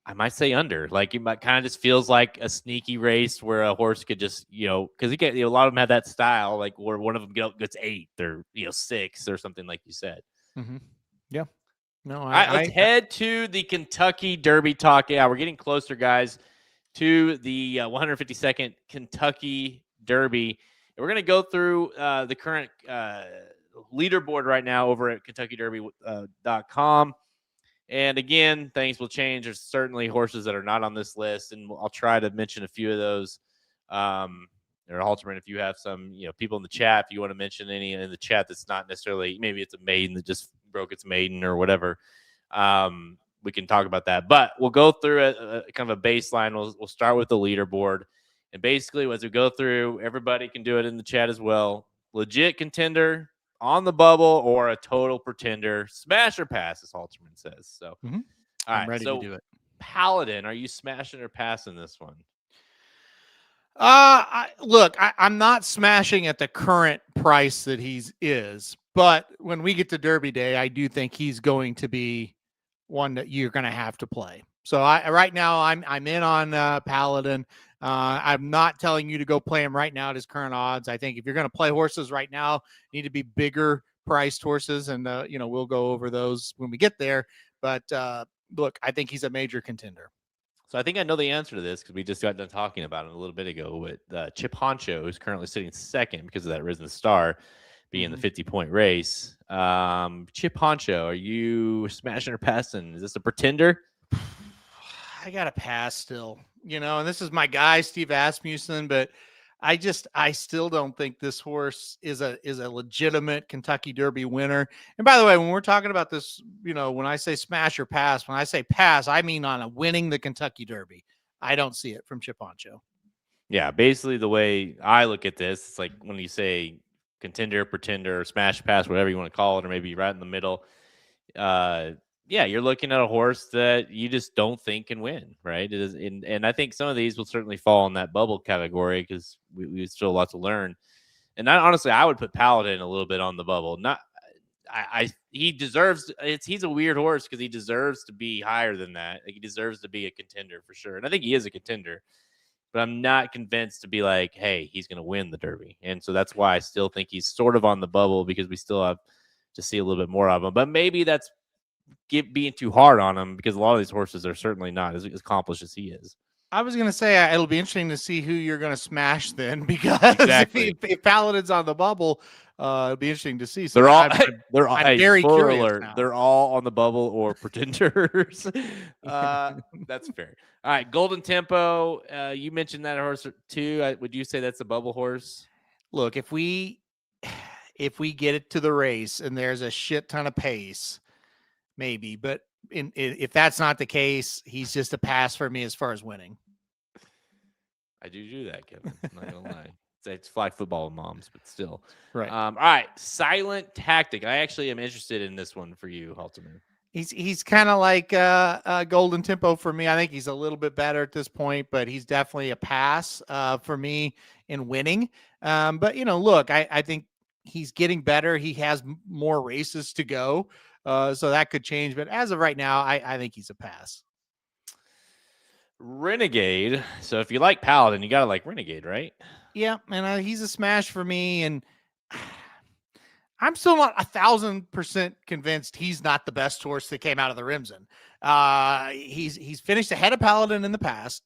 I might say under. Like, it might kind of just feels like a sneaky race where a horse could just, because a lot of them have that style, like where one of them gets 8th or 6th or something, like you said. Yeah. No, let's head to the Kentucky Derby talk. Yeah, we're getting closer, guys, to the 152nd Kentucky Derby. And we're going to go through the current leaderboard right now over at KentuckyDerby.com. And again, things will change. There's certainly horses that are not on this list, and I'll try to mention a few of those. Or Halterman, if you have some, people in the chat, if you want to mention any in the chat that's not necessarily, maybe it's a maiden that just broke its maiden or whatever, we can talk about that. But we'll go through a kind of a baseline. We'll start with the leaderboard, and basically as we go through, everybody can do it in the chat as well. Legit contender, on the bubble, or a total pretender, smash or pass, as Halterman says. So, all right, I'm ready to do it. Paladin, are you smashing or passing this one? I'm not smashing at the current price that is, but when we get to Derby Day, I do think he's going to be one that you're going to have to play. So right now I'm in on Paladin. I'm not telling you to go play him right now at his current odds. I think if you're going to play horses right now, need to be bigger priced horses, and we'll go over those when we get there. But look, I think he's a major contender. So I think I know the answer to this because we just got done talking about it a little bit ago with Chip Honcho, who's currently sitting second because of that Risen Star being the 50-point race. Chip Honcho, are you smashing or passing? Is this a pretender? I got to pass still, and this is my guy, Steve Asmussen, but I still don't think this horse is a legitimate Kentucky Derby winner. And by the way, when we're talking about this, when I say smash or pass, when I say pass, I mean on a winning the Kentucky Derby. I don't see it from Chip Honcho. Yeah, basically the way I look at this, it's like when you say contender, pretender, smash, pass, whatever you want to call it, or maybe right in the middle. Yeah, you're looking at a horse that you just don't think can win, right? It is, and I think some of these will certainly fall in that bubble category because we still a lot to learn. And honestly, I would put Paladin a little bit on the bubble. He deserves. He's a weird horse because he deserves to be higher than that. Like, he deserves to be a contender for sure, and I think he is a contender. But I'm not convinced to be like, hey, he's going to win the Derby, and so that's why I still think he's sort of on the bubble because we still have to see a little bit more of him. But maybe that's being too hard on him because a lot of these horses are certainly not as accomplished as he is. I was going to say it'll be interesting to see who you're going to smash then, because if Paladin's on the bubble, it'll be interesting to see. So I'm very curious now. They're all on the bubble or pretenders. That's fair. All right, Golden Tempo. You mentioned that horse too. Would you say that's a bubble horse? Look, if we get it to the race and there's a shit ton of pace, maybe, but if that's not the case, he's just a pass for me as far as winning. I do that, Kevin. I'm not gonna lie. It's flag football with moms, but still. Right. All right. Silent Tactic. I actually am interested in this one for you, Halterman. He's kind of like Golden Tempo for me. I think he's a little bit better at this point, but he's definitely a pass for me in winning. But look, I think he's getting better. He has more races to go, so that could change. But as of right now, I think he's a pass. Renegade. So if you like Paladin, you gotta like Renegade, right? Yeah, and he's a smash for me, and I'm still not 1,000% convinced he's not the best horse that came out of the Rimson. He's finished ahead of Paladin in the past.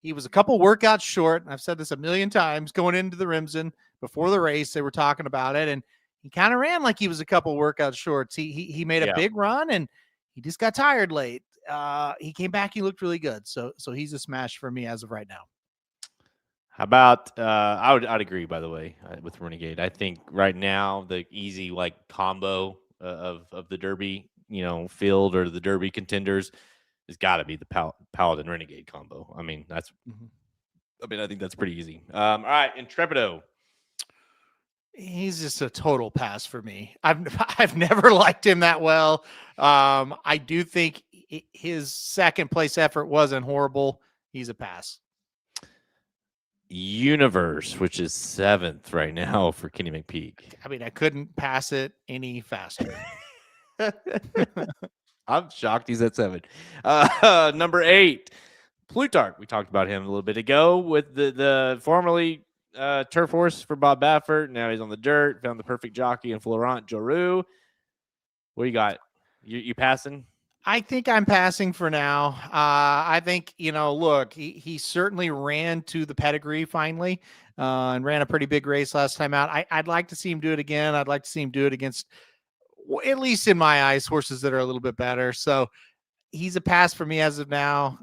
He was a couple workouts short. I've said this a million times going into the Rimson before the race. They were talking about it, and he kind of ran like he was a couple workouts short. He made a big run, and he just got tired late. He came back. He looked really good. So he's a smash for me as of right now. How about I'd agree, by the way, with Renegade. I think right now the easy combo of the Derby, field or the Derby contenders has got to be the Paladin Renegade combo. I mean, I think that's pretty easy. All right, Intrepido. He's just a total pass for me. I've never liked him that well. I do think his second place effort wasn't horrible. He's a pass. Universe, which is 7th right now for Kenny McPeak. I mean, I couldn't pass it any faster. I'm shocked he's at 7. Number 8, Plutarch. We talked about him a little bit ago with the formerly turf horse for Bob Baffert. Now he's on the dirt. Found the perfect jockey in Florent Joru. What do you got? You passing? I think I'm passing for now. I think, look, he certainly ran to the pedigree finally and ran a pretty big race last time out. I'd like to see him do it again. I'd like to see him do it against, at least in my eyes, horses that are a little bit better. So he's a pass for me as of now.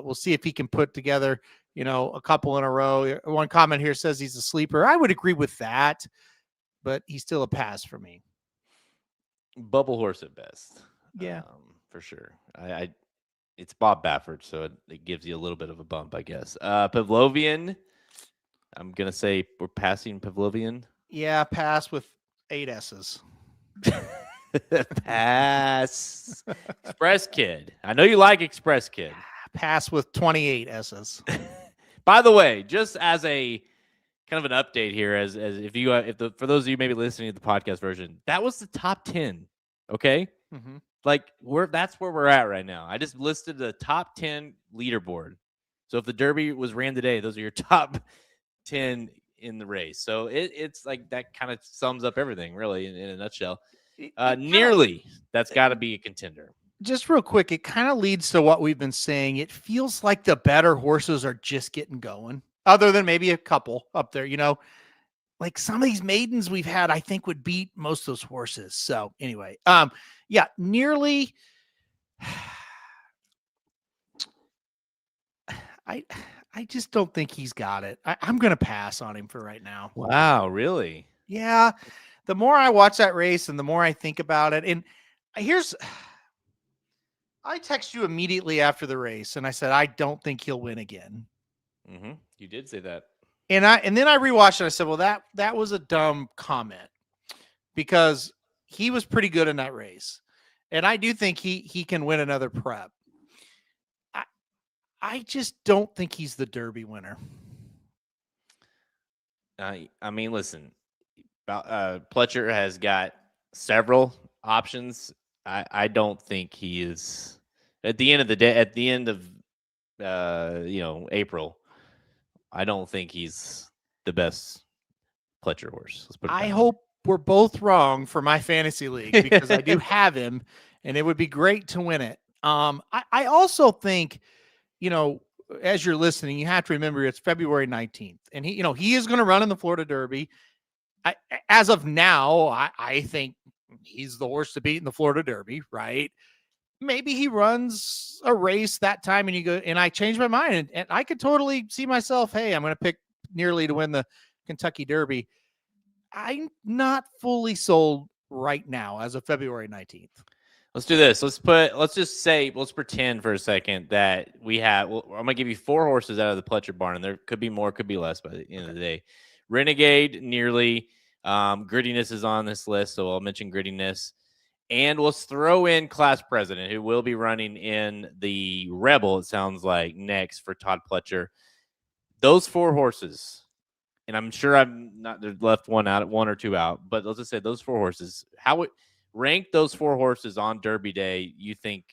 We'll see if he can put together, a couple in a row. One comment here says he's a sleeper. I would agree with that, but he's still a pass for me. Bubble horse at best. Yeah. For sure. It's Bob Baffert, so it gives you a little bit of a bump, I guess. Pavlovian. I'm gonna say we're passing Pavlovian. Yeah, pass with 8 S's. Pass. Express Kid. I know you like Express Kid. Pass with 28 S's. By the way, just as a kind of an update here, as for those of you maybe listening to the podcast version, that was the top 10. Okay. Mm-hmm. That's where we're at right now. I just listed the top 10 leaderboard. So if the Derby was ran today, those are your top 10 in the race. So it's like that kind of sums up everything really in a nutshell. Nearly, that's got to be a contender. Just real quick, it kind of leads to what we've been saying. It feels like the better horses are just getting going, other than maybe a couple up there, like some of these maidens we've had, I think would beat most of those horses. So anyway, Nearly. I just don't think he's got it. I'm going to pass on him for right now. Wow, really? Yeah. The more I watch that race and the more I think about it, and I text you immediately after the race and I said, I don't think he'll win again. Mm-hmm. You did say that. And then I rewatched it. I said, well, that was a dumb comment because he was pretty good in that race. And I do think he can win another prep. I just don't think he's the Derby winner. I mean, listen, Pletcher has got several options. I don't think he is at the end of the day, at the end of, April. I don't think he's the best Pletcher horse. Let's put it I hope we're both wrong for my fantasy league because I do have him and it would be great to win it. I also think, as you're listening, you have to remember it's February 19th and he is going to run in the Florida Derby. As of now, I think he's the horse to beat in the Florida Derby, right? Maybe he runs a race that time and I change my mind and I could totally see myself, hey, I'm going to pick Nearly to win the Kentucky Derby. I'm not fully sold right now as of February 19th. Let's do this. Let's pretend for a second that we have, I'm going to give you 4 horses out of the Pletcher barn, and there could be more, could be less by the end of the day. Renegade, Nearly, Grittiness is on this list, so I'll mention Grittiness. And let's throw in Class President, who will be running in the Rebel, it sounds like, next for Todd Pletcher. Those 4 horses, and I'm sure I'm not left one or two out, but let's just say those 4 horses, how would rank those 4 horses on Derby Day? You think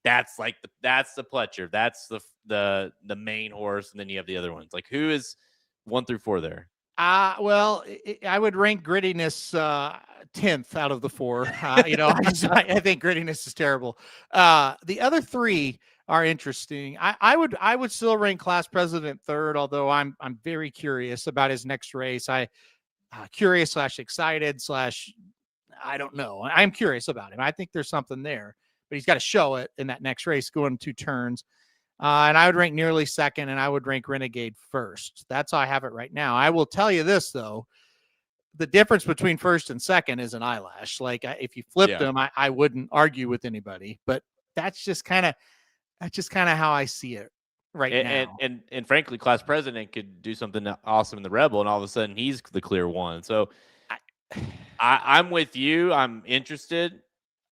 that's the Pletcher, that's the main horse, and then you have the other ones. Like, who is 1 through 4 there? Well, I would rank grittiness 10th out of the 4. I think grittiness is terrible. The other 3 are interesting. I would still rank Class President 3rd, although I'm very curious about his next race. Curious / excited / I don't know. I'm curious about him. I think there's something there, but he's got to show it in that next race, going 2 turns. And I would rank Nearly 2nd, and I would rank Renegade 1st. That's how I have it right now. I will tell you this, though. The difference between 1st and 2nd is an eyelash. Like, if you flipped them, I wouldn't argue with anybody. But that's just kind of how I see it now. And frankly, Class President could do something awesome in the Rebel, and all of a sudden he's the clear one. So I'm with you. I'm interested.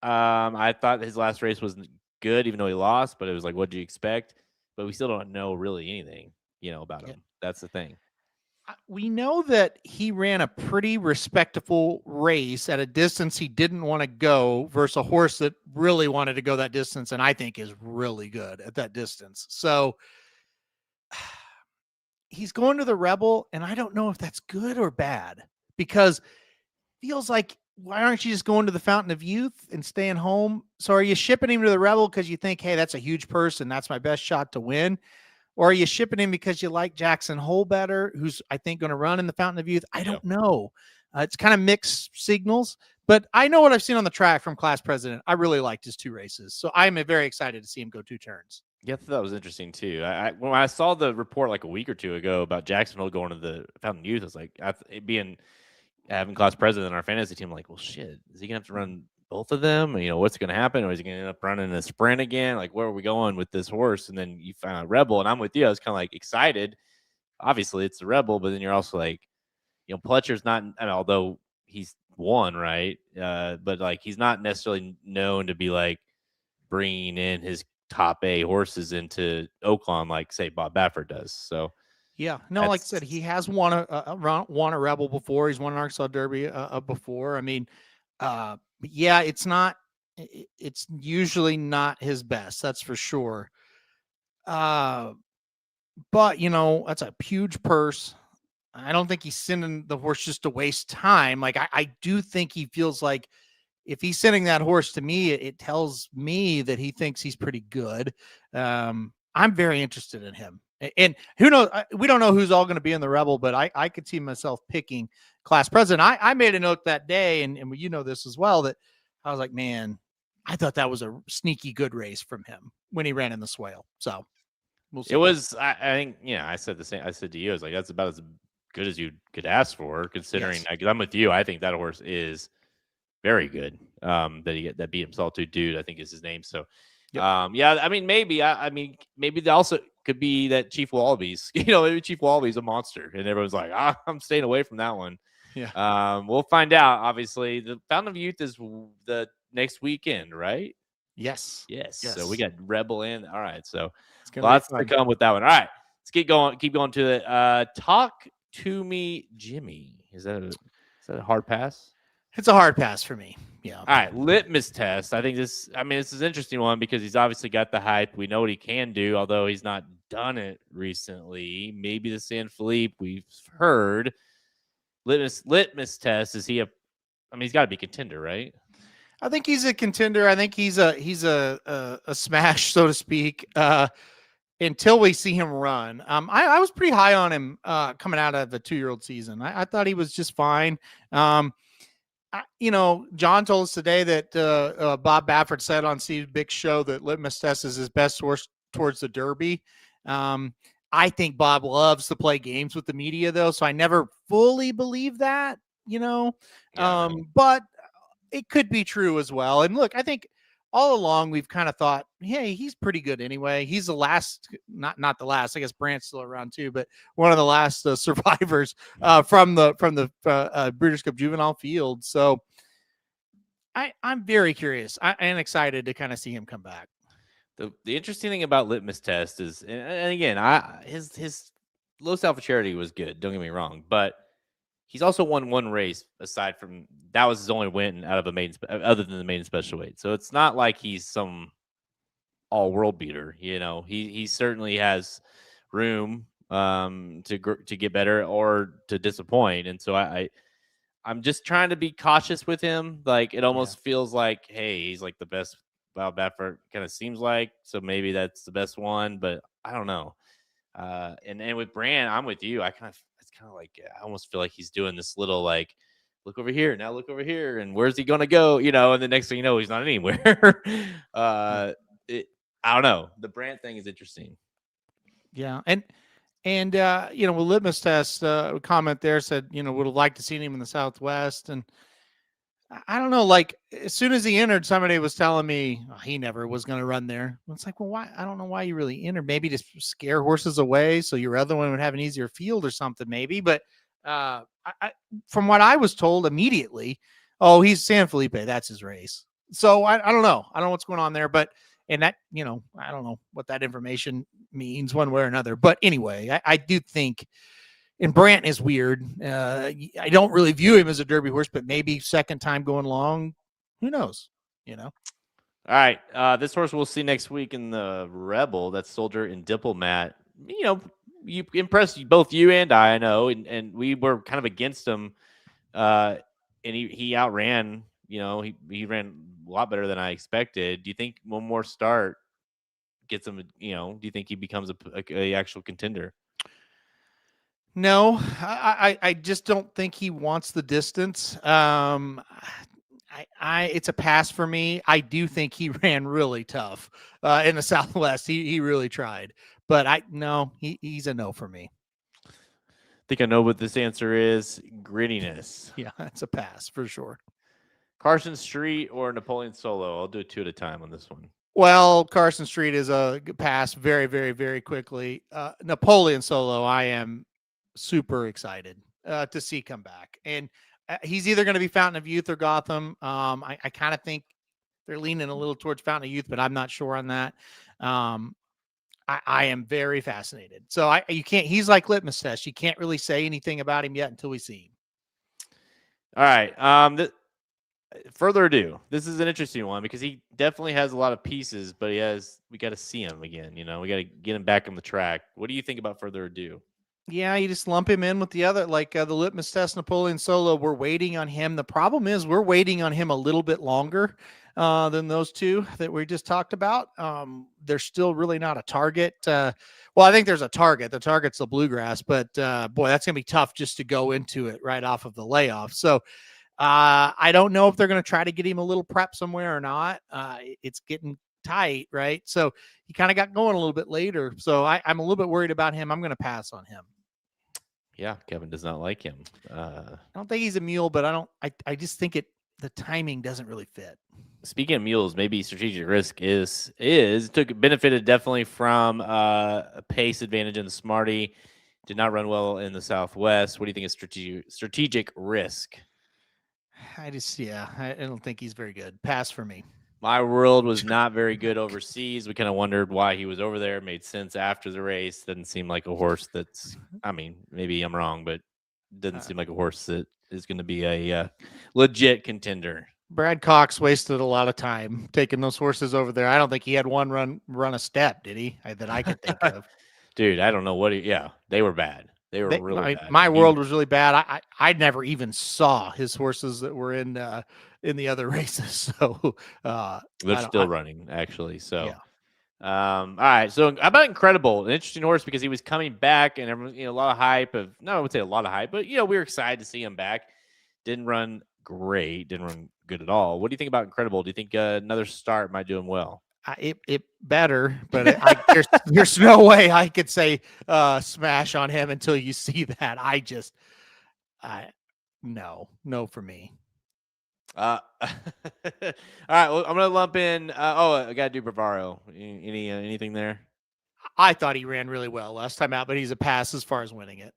I thought his last race was good, even though he lost, but it was like, what do you expect? But we still don't know really anything, about him. That's the thing. We know that he ran a pretty respectable race at a distance he didn't want to go versus a horse that really wanted to go that distance, and I think is really good at that distance. So he's going to the Rebel, and I don't know if that's good or bad, because it feels like, why aren't you just going to the Fountain of Youth and staying home? So are you shipping him to the Rebel because you think, hey, that's a huge purse and that's my best shot to win? Or are you shipping him because you like Jackson Hole better, who's, I think, going to run in the Fountain of Youth? I don't know. It's kind of mixed signals, but I know what I've seen on the track from Class President. I really liked his 2 races. So I'm very excited to see him go 2 turns. Yeah, I thought that was interesting too. When I saw the report like a week or 2 ago about Jackson Hole going to the Fountain of Youth, I was like, having Class President on our fantasy team, like, well, shit, is he gonna have to run both of them? What's gonna happen? Or is he gonna end up running a sprint again? Like, where are we going with this horse? And then you find out Rebel, and I'm with you. I was kind of like excited. Obviously, it's the Rebel, but then you're also like, Pletcher's not, although he's won, right? But like, he's not necessarily known to be like bringing in his top A horses into Oaklawn like, say, Bob Baffert does. So. Yeah, no, like I said, he has won a Rebel before. He's won an Arkansas Derby before. But yeah, it's usually not his best. That's for sure. But that's a huge purse. I don't think he's sending the horse just to waste time. Like, I do think he feels like if he's sending that horse to me, it tells me that he thinks he's pretty good. I'm very interested in him. And who knows? We don't know who's all going to be in the Rebel, but I could see myself picking Class President. I made a note that day, and this as well, that I was like, man, I thought that was a sneaky good race from him when he ran in the Swale. So we'll see. It was, I think, I said the same. I said to you, I was like, that's about as good as you could ask for, considering. Because I'm with you. I think that horse is very good. That beat himself to Dude, I think is his name. So. Yep. Maybe. Maybe they also could be that Chief Wallaby's. Maybe Chief Wallaby's a monster, and everyone's like, I'm staying away from that one. Yeah. We'll find out. Obviously, the Fountain of Youth is the next weekend, right? Yes. So we got Rebel in. All right. So lots to come with that one. All right. Let's keep going to it. Talk to me, Jimmy. Is that a hard pass? It's a hard pass for me. Yeah. All right. Litmus test. I think this is an interesting one because he's obviously got the hype. We know what he can do, although he's not done it recently. Maybe the San Felipe we've heard. Litmus test. Is he he's got to be a contender, right? I think he's a contender. I think he's a smash, so to speak, until we see him run. I was pretty high on him coming out of the 2-year-old season. I thought he was just fine. John told us today that Bob Baffert said on Steve Bick's show that Litmus Test is his best horse towards the Derby. I think Bob loves to play games with the media, though, so I never fully believe that, but it could be true as well. And look, I think all along we've kind of thought, hey, he's pretty good anyway. He's the last, not the last. I guess Brandt's still around too, but one of the last survivors from the Breeders' Cup Juvenile field. So I'm very curious. I'm excited to kind of see him come back. The interesting thing about litmus test is, and again, his low self charity was good. Don't get me wrong, but he's also won one race aside from that was his only win out of a maiden, other than the maiden special weight. So it's not like he's some all world beater. He certainly has room to get better or to disappoint. And so I'm just trying to be cautious with him. Like it almost feels like, hey, he's like the best. Baffert kind of seems like, so maybe that's the best one, but I don't know. And with Brand, I'm with you. It's kind of like I almost feel like he's doing this little like look over here, now look over here, and where's he gonna go? And the next thing you know, he's not anywhere. I don't know. The Brand thing is interesting. Yeah, and with litmus test comment there said would have liked to see him in the Southwest, and I don't know. Like as soon as he entered, somebody was telling me he never was going to run there. It's like, well, why? I don't know why you really entered. Maybe to scare horses away, so your other one would have an easier field or something. Maybe, but from what I was told immediately, oh, he's San Felipe. That's his race. So I don't know. I don't know what's going on there, but and that I don't know what that information means one way or another. But anyway, I do think. And Brant is weird. I don't really view him as a Derby horse, but maybe second time going long. Who knows? All right. This horse we'll see next week in the Rebel. That's Soldier and Diplomat. You impressed both you and I know, and we were kind of against him. And he outran. He ran a lot better than I expected. Do you think one more start gets him? Do you think he becomes a actual contender? No, I just don't think he wants the distance. It's a pass for me. I do think he ran really tough in the Southwest. He really tried, but he's a no for me. I think I know what this answer is. Grittiness. Yeah, it's a pass for sure. Carson Street or Napoleon Solo? I'll do 2 at a time on this one. Well, Carson Street is a pass very, very, very quickly. Napoleon Solo, I am super excited to see come back, and he's either going to be Fountain of Youth or Gotham. I kind of think they're leaning a little towards Fountain of Youth, but I'm not sure on that. I am very fascinated. So he's like litmus test. You can't really say anything about him yet until we see him. All right. Further ado, this is an interesting one because he definitely has a lot of pieces, but we got to see him again. We got to get him back on the track. What do you think about Further Ado? Yeah, you just lump him in with the other, like the litmus test Napoleon Solo. We're waiting on him. The problem is we're waiting on him a little bit longer than those two that we just talked about. They're still really not a target. Well, I think there's a target. The target's the Bluegrass, but boy, that's going to be tough just to go into it right off of the layoff. So I don't know if they're going to try to get him a little prep somewhere or not. It's getting tight, right? So he kind of got going a little bit later. So I'm a little bit worried about him. I'm going to pass on him. Yeah, Kevin does not like him. I don't think he's a mule, but I just think the timing doesn't really fit. Speaking of mules, maybe Strategic Risk benefited definitely from a pace advantage in the Smarty. Did not run well in the Southwest. What do you think of Strategic Risk? I don't think he's very good. Pass for me. My World was not very good overseas. We kind of wondered why he was over there. It made sense after the race. Doesn't seem like a horse maybe I'm wrong, but doesn't seem like a horse that is going to be a legit contender. Brad Cox wasted a lot of time taking those horses over there. I don't think he had one run a step, did he? That I could think of. Dude, I don't know they were bad. They were really bad. My World was really bad. I never even saw his horses that were in the other races. So they're still running, actually. So yeah. All right. So how about Incredible? An interesting horse because he was coming back and everyone, a lot of hype I would say a lot of hype, but we were excited to see him back. Didn't run great, didn't run good at all. What do you think about Incredible? Do you think another start might do him well? It better, but there's no way I could say smash on him until you see that. No for me. All right. Well, I'm gonna lump in. I gotta do Bravaro. Anything there? I thought he ran really well last time out, but he's a pass as far as winning it.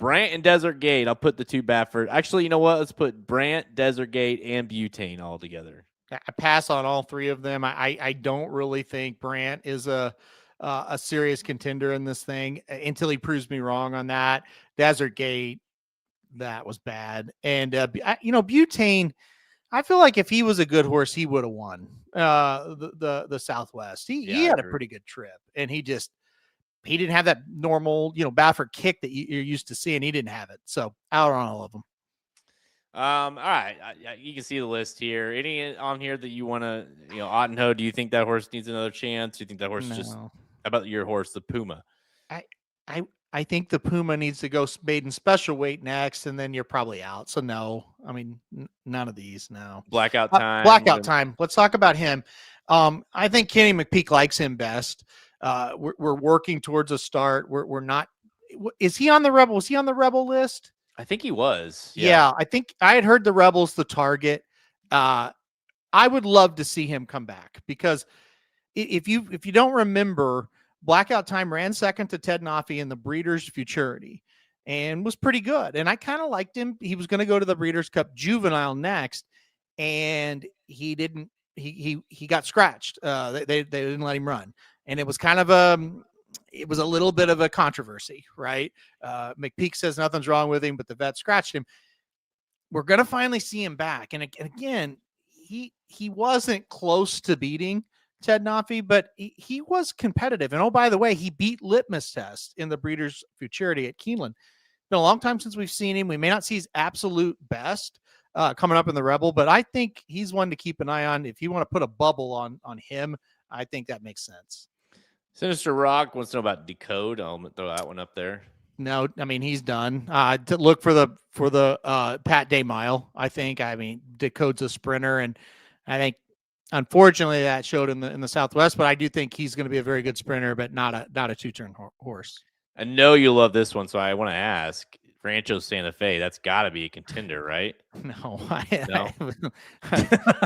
Brant and Desert Gate. I'll put the two Baffert. Actually, you know what? Let's put Brant, Desert Gate, and Butane all together. I pass on all three of them. I don't really think Brant is a serious contender in this thing until he proves me wrong on that. Desert Gate, that was bad. And, Butane, I feel like if he was a good horse, he would have won the Southwest. He had a pretty good trip, and he didn't have that normal, Baffert kick that you're used to seeing. He didn't have it. So out on all of them. All right. You can see the list here. Any on here that you want to, Ottenho, do you think that horse needs another chance? Do you think that horse how about your horse, the Puma? I think the Puma needs to go maiden special weight next, and then you're probably out. So no, I mean, none of these. No. Blackout time. Blackout time. Let's talk about him. I think Kenny McPeak likes him best. We're working towards a start. We're not. Is he on the Rebel? Was he on the Rebel list? I think he was. Yeah, I think I had heard the Rebels the target. I would love to see him come back, because if you don't remember, Blackout Time ran second to Ted Nafi in the Breeders' Futurity and was pretty good. And I kind of liked him. He was going to go to the Breeders' Cup Juvenile next, and he didn't. He got scratched. They didn't let him run, and it was kind of it was a little bit of a controversy, right? McPeak says nothing's wrong with him, but the vet scratched him. We're going to finally see him back. And again, he wasn't close to beating Ted Nafi, but he was competitive. And oh, by the way, he beat Litmus Test in the Breeders' Futurity at Keeneland. It's been a long time since we've seen him. We may not see his absolute best coming up in the Rebel, but I think he's one to keep an eye on. If you want to put a bubble on him, I think that makes sense. Sinister Rock wants to know about Decode. I'll throw that one up there. No, I mean, he's done. To look for the Pat Day Mile. I think. I mean, Decode's a sprinter, and I think unfortunately that showed in the Southwest. But I do think he's going to be a very good sprinter, but not a two-turn horse. I know you love this one, so I want to ask. Rancho Santa Fe, that's got to be a contender, right? No,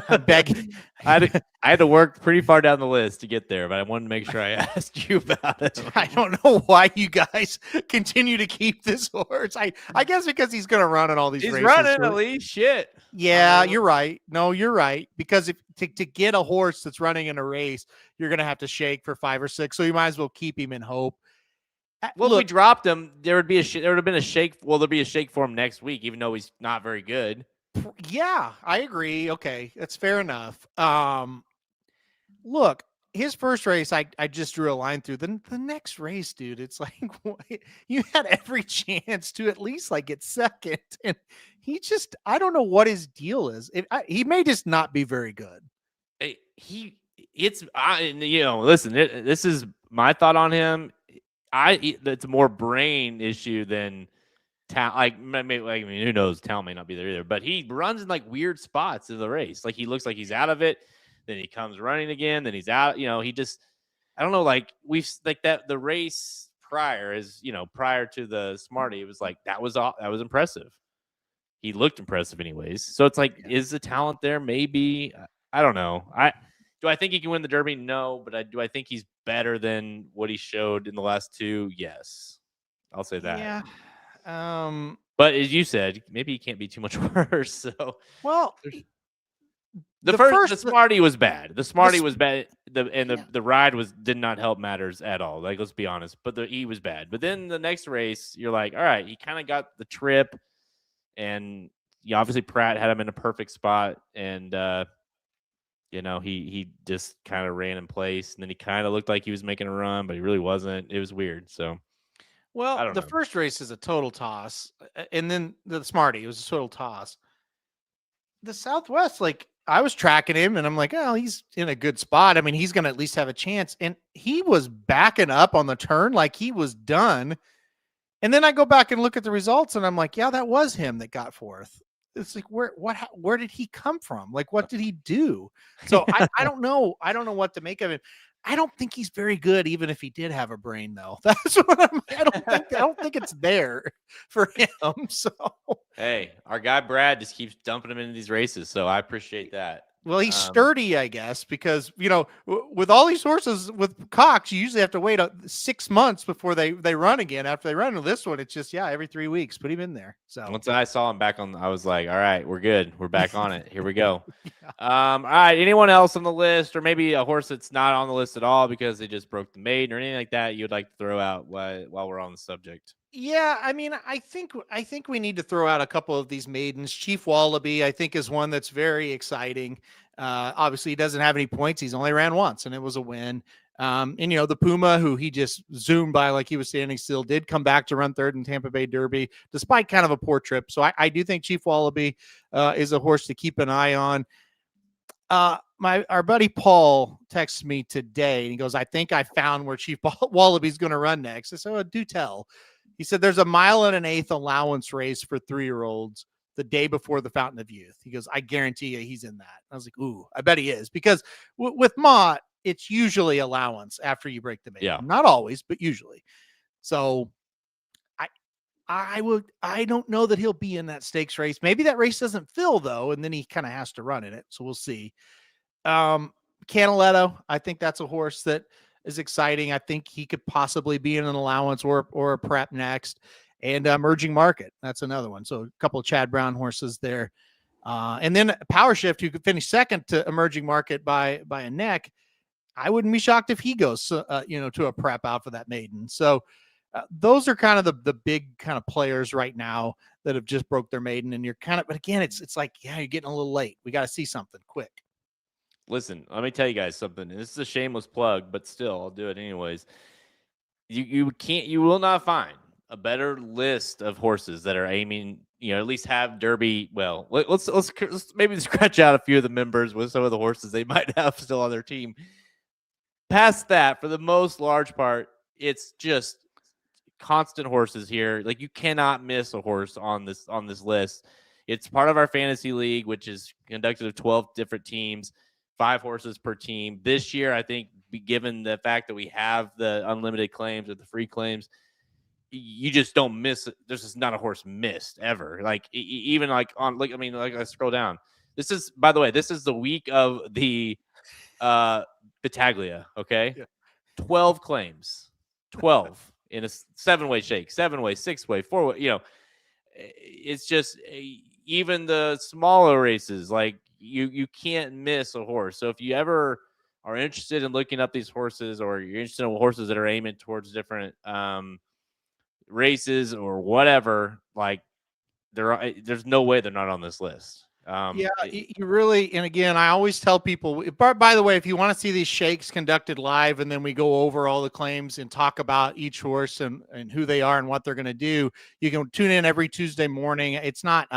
I'm begging. I had to work pretty far down the list to get there, but I wanted to make sure I asked you about it. I don't know why you guys continue to keep this horse. I guess because he's going to run in all these races. He's running at least. Shit. Yeah, you're right. No, you're right. Because to get a horse that's running in a race, you're going to have to shake for 5 or 6. So you might as well keep him in hope. Well, if we dropped him, there would have been a shake. Well, there'll be a shake for him next week, even though he's not very good. Yeah, I agree. Okay, that's fair enough. Look, his first race, I just drew a line through. The next race, dude, it's like you had every chance to at least get second, and he just, I don't know what his deal is. He may just not be very good. Listen, this is my thought on him. It's a more brain issue than talent. Who knows? Talent may not be there either. But he runs in weird spots in the race. He looks like he's out of it. Then he comes running again. Then he's out. He just, I don't know. The race prior prior to the Smarty, it was that was impressive. He looked impressive, anyways. So it's is the talent there? Maybe. I don't know. Do I think he can win the Derby? No, but do I think he's better than what he showed in the last 2? Yes, I'll say that. Yeah. But as you said, maybe he can't be too much worse. So, well, the Smarty was bad. The Smarty was bad. The ride did not help matters at all. Let's be honest. But he was bad. But then the next race, you're all right, he kind of got the trip, and obviously Pratt had him in a perfect spot, and he just kind of ran in place, and then he kind of looked like he was making a run, but he really wasn't. It was weird. So, well, the first race is a total toss, and then the Smarty, it was a total toss. The Southwest, I was tracking him, and I'm oh, he's in a good spot. I mean, he's going to at least have a chance, and he was backing up on the turn like he was done. And then I go back and look at the results, and I'm yeah, that was him that got fourth. It's where did he come from? What did he do? So I don't know. I don't know what to make of him. I don't think he's very good, even if he did have a brain, though. That's what I don't think it's there for him. So hey, our guy Brad just keeps dumping him into these races, so I appreciate that. Well, he's sturdy, I guess, because, with all these horses with Cox, you usually have to wait 6 months before they run again. After they run to this one, it's just, every 3 weeks, put him in there. So once I saw him back on, I was like, all right, we're good. We're back on it. Here we go. Yeah. All right. Anyone else on the list, or maybe a horse that's not on the list at all because they just broke the maiden or anything like that you'd like to throw out while we're on the subject? Yeah, I mean, I think we need to throw out a couple of these maidens. Chief Wallaby, I think, is one that's very exciting. Obviously, he doesn't have any points. He's only ran once, and it was a win. And the Puma, who he just zoomed by like he was standing still, did come back to run third in Tampa Bay Derby, despite kind of a poor trip. So I do think Chief Wallaby is a horse to keep an eye on. Our buddy Paul texts me today, and he goes, "I think I found where Chief Wallaby's going to run next." I said, "Oh, do tell." He said, "There's a 1 1/8 allowance race for 3-year-olds the day before the Fountain of Youth." He goes, "I guarantee you he's in that." I was like, "Ooh, I bet he is." Because with Mott, it's usually allowance after you break the maiden. Yeah. Not always, but usually. So I don't know that he'll be in that stakes race. Maybe that race doesn't fill, though, and then he kind of has to run in it. So we'll see. Canaletto, I think that's a horse that is exciting. I think he could possibly be in an allowance or a prep next. And Emerging Market, that's another one. So a couple of Chad Brown horses there. And then Power Shift, who could finish second to Emerging Market by a neck. I wouldn't be shocked if he goes, to a prep out for that maiden. So those are kind of the big kind of players right now that have just broke their maiden. And but again, it's like, you're getting a little late. We got to see something quick. Listen, let me tell you guys something. This is a shameless plug, but still, I'll do it anyways. You will not find a better list of horses that are aiming, at least have Derby. Well, let's maybe scratch out a few of the members with some of the horses they might have still on their team. Past that, for the most large part, it's just constant horses here. Like, you cannot miss a horse on this list. It's part of our fantasy league, which is conducted of 12 different teams. 5 horses per team. This year, I think, given the fact that we have the unlimited claims or the free claims, you just don't miss it. There's just not a horse missed ever. Like, even like on, like, I mean, like, I scroll down. This is, by the way, this is the week of the Battaglia. Okay. Yeah. 12 claims, 12 in a 7-way shake, 7-way, 6-way, 4-way, it's just even the smaller races, like, you can't miss a horse. So if you ever are interested in looking up these horses, or you're interested in horses that are aiming towards different races or whatever, like, there's no way they're not on this list. You really, and again, I always tell people, by the way, if you want to see these shakes conducted live, and then we go over all the claims and talk about each horse and who they are and what they're going to do, you can tune in every Tuesday morning. It's not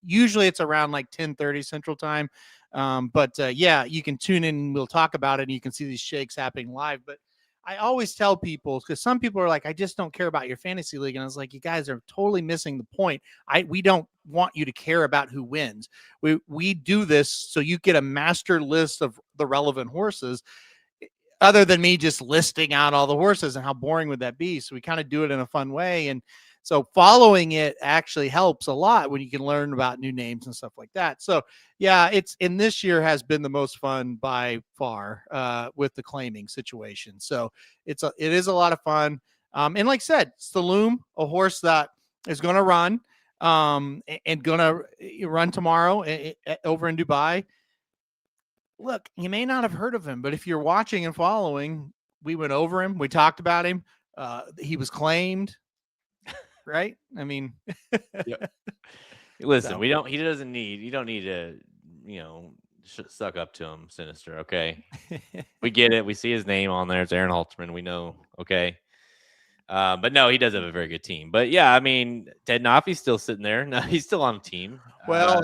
usually it's around like 10:30 Central Time. But you can tune in and we'll talk about it, and you can see these shakes happening live. But I always tell people, because some people are like, "I just don't care about your fantasy league." And I was like, you guys are totally missing the point. We don't want you to care about who wins. We do this so you get a master list of the relevant horses, other than me just listing out all the horses, and how boring would that be? So we kind of do it in a fun way. And so following it actually helps a lot when you can learn about new names and stuff like that. So this year has been the most fun by far with the claiming situation. So it is a lot of fun. And like I said, Saloom, a horse that is going to run and going to run tomorrow over in Dubai. Look, you may not have heard of him, but if you're watching and following, we went over him. We talked about him. He was claimed. Right? I mean, yep. Listen, you don't need to, suck up to him, Sinister. Okay. We get it. We see his name on there. It's Aaron Halterman. We know. Okay. But no, he does have a very good team. But yeah, I mean, Ted Naffy's still sitting there. No, he's still on the team. Well,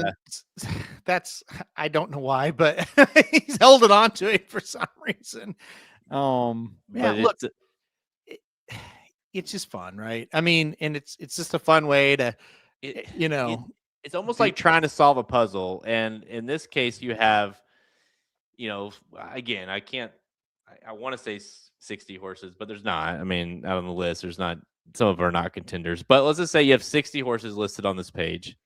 I don't know why, but he's held it on to it for some reason. Look, it's just fun, right? I mean, and it's just a fun way to, it's almost like trying to solve a puzzle. And in this case, you have, again, I want to say 60 horses, but there's not. I mean, out on the list, there's not. Some of them are not contenders. But let's just say you have 60 horses listed on this page,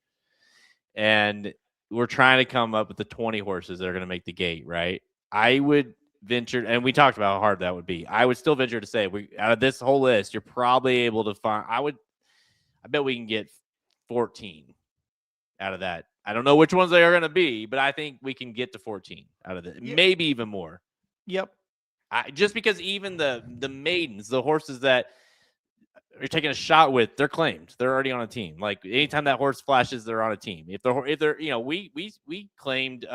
and we're trying to come up with the 20 horses that are going to make the gate, right? I would venture, and we talked about how hard that would be. I would still venture to say, out of this whole list, you're probably able to find. I bet we can get 14 out of that. I don't know which ones they are going to be, but I think we can get to 14 out of it, maybe even more. Yep. Just because even the maidens, the horses that you're taking a shot with, they're claimed. They're already on a team. Like anytime that horse flashes, they're on a team. If they're we claimed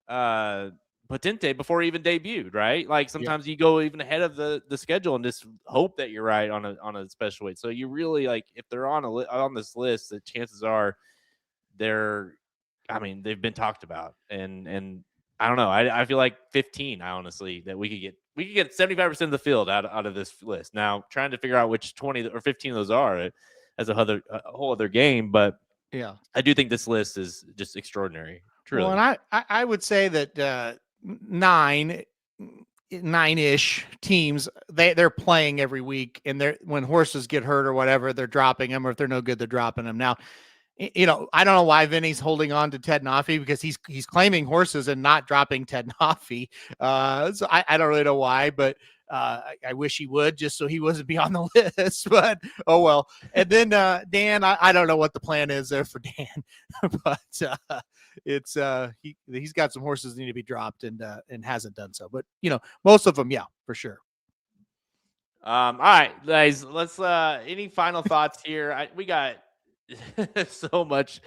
Potente before he even debuted, right? Like sometimes you go even ahead of the schedule and just hope that you're right on a special weight. So you really like if they're on this list, the chances are they've been talked about, and I don't know. I feel like 15. I honestly that we could get 75% of the field out of this list. Now trying to figure out which 20 or 15 of those are as a whole other game, but yeah, I do think this list is just extraordinary. Truly. Well, and I would say that nine-ish teams they're playing every week, and when horses get hurt or whatever, they're dropping them, or if they're no good, they're dropping them. Now, I don't know why Vinny's holding on to Ted Nafi because he's claiming horses and not dropping Ted Nafi. So I don't really know why, but I wish he would just so he wasn't be on the list. But oh well. And then Dan, I don't know what the plan is there for Dan, but it's he's got some horses that need to be dropped and hasn't done so. But most of them, yeah, for sure. All right, guys. Let's. Any final thoughts here? We got so much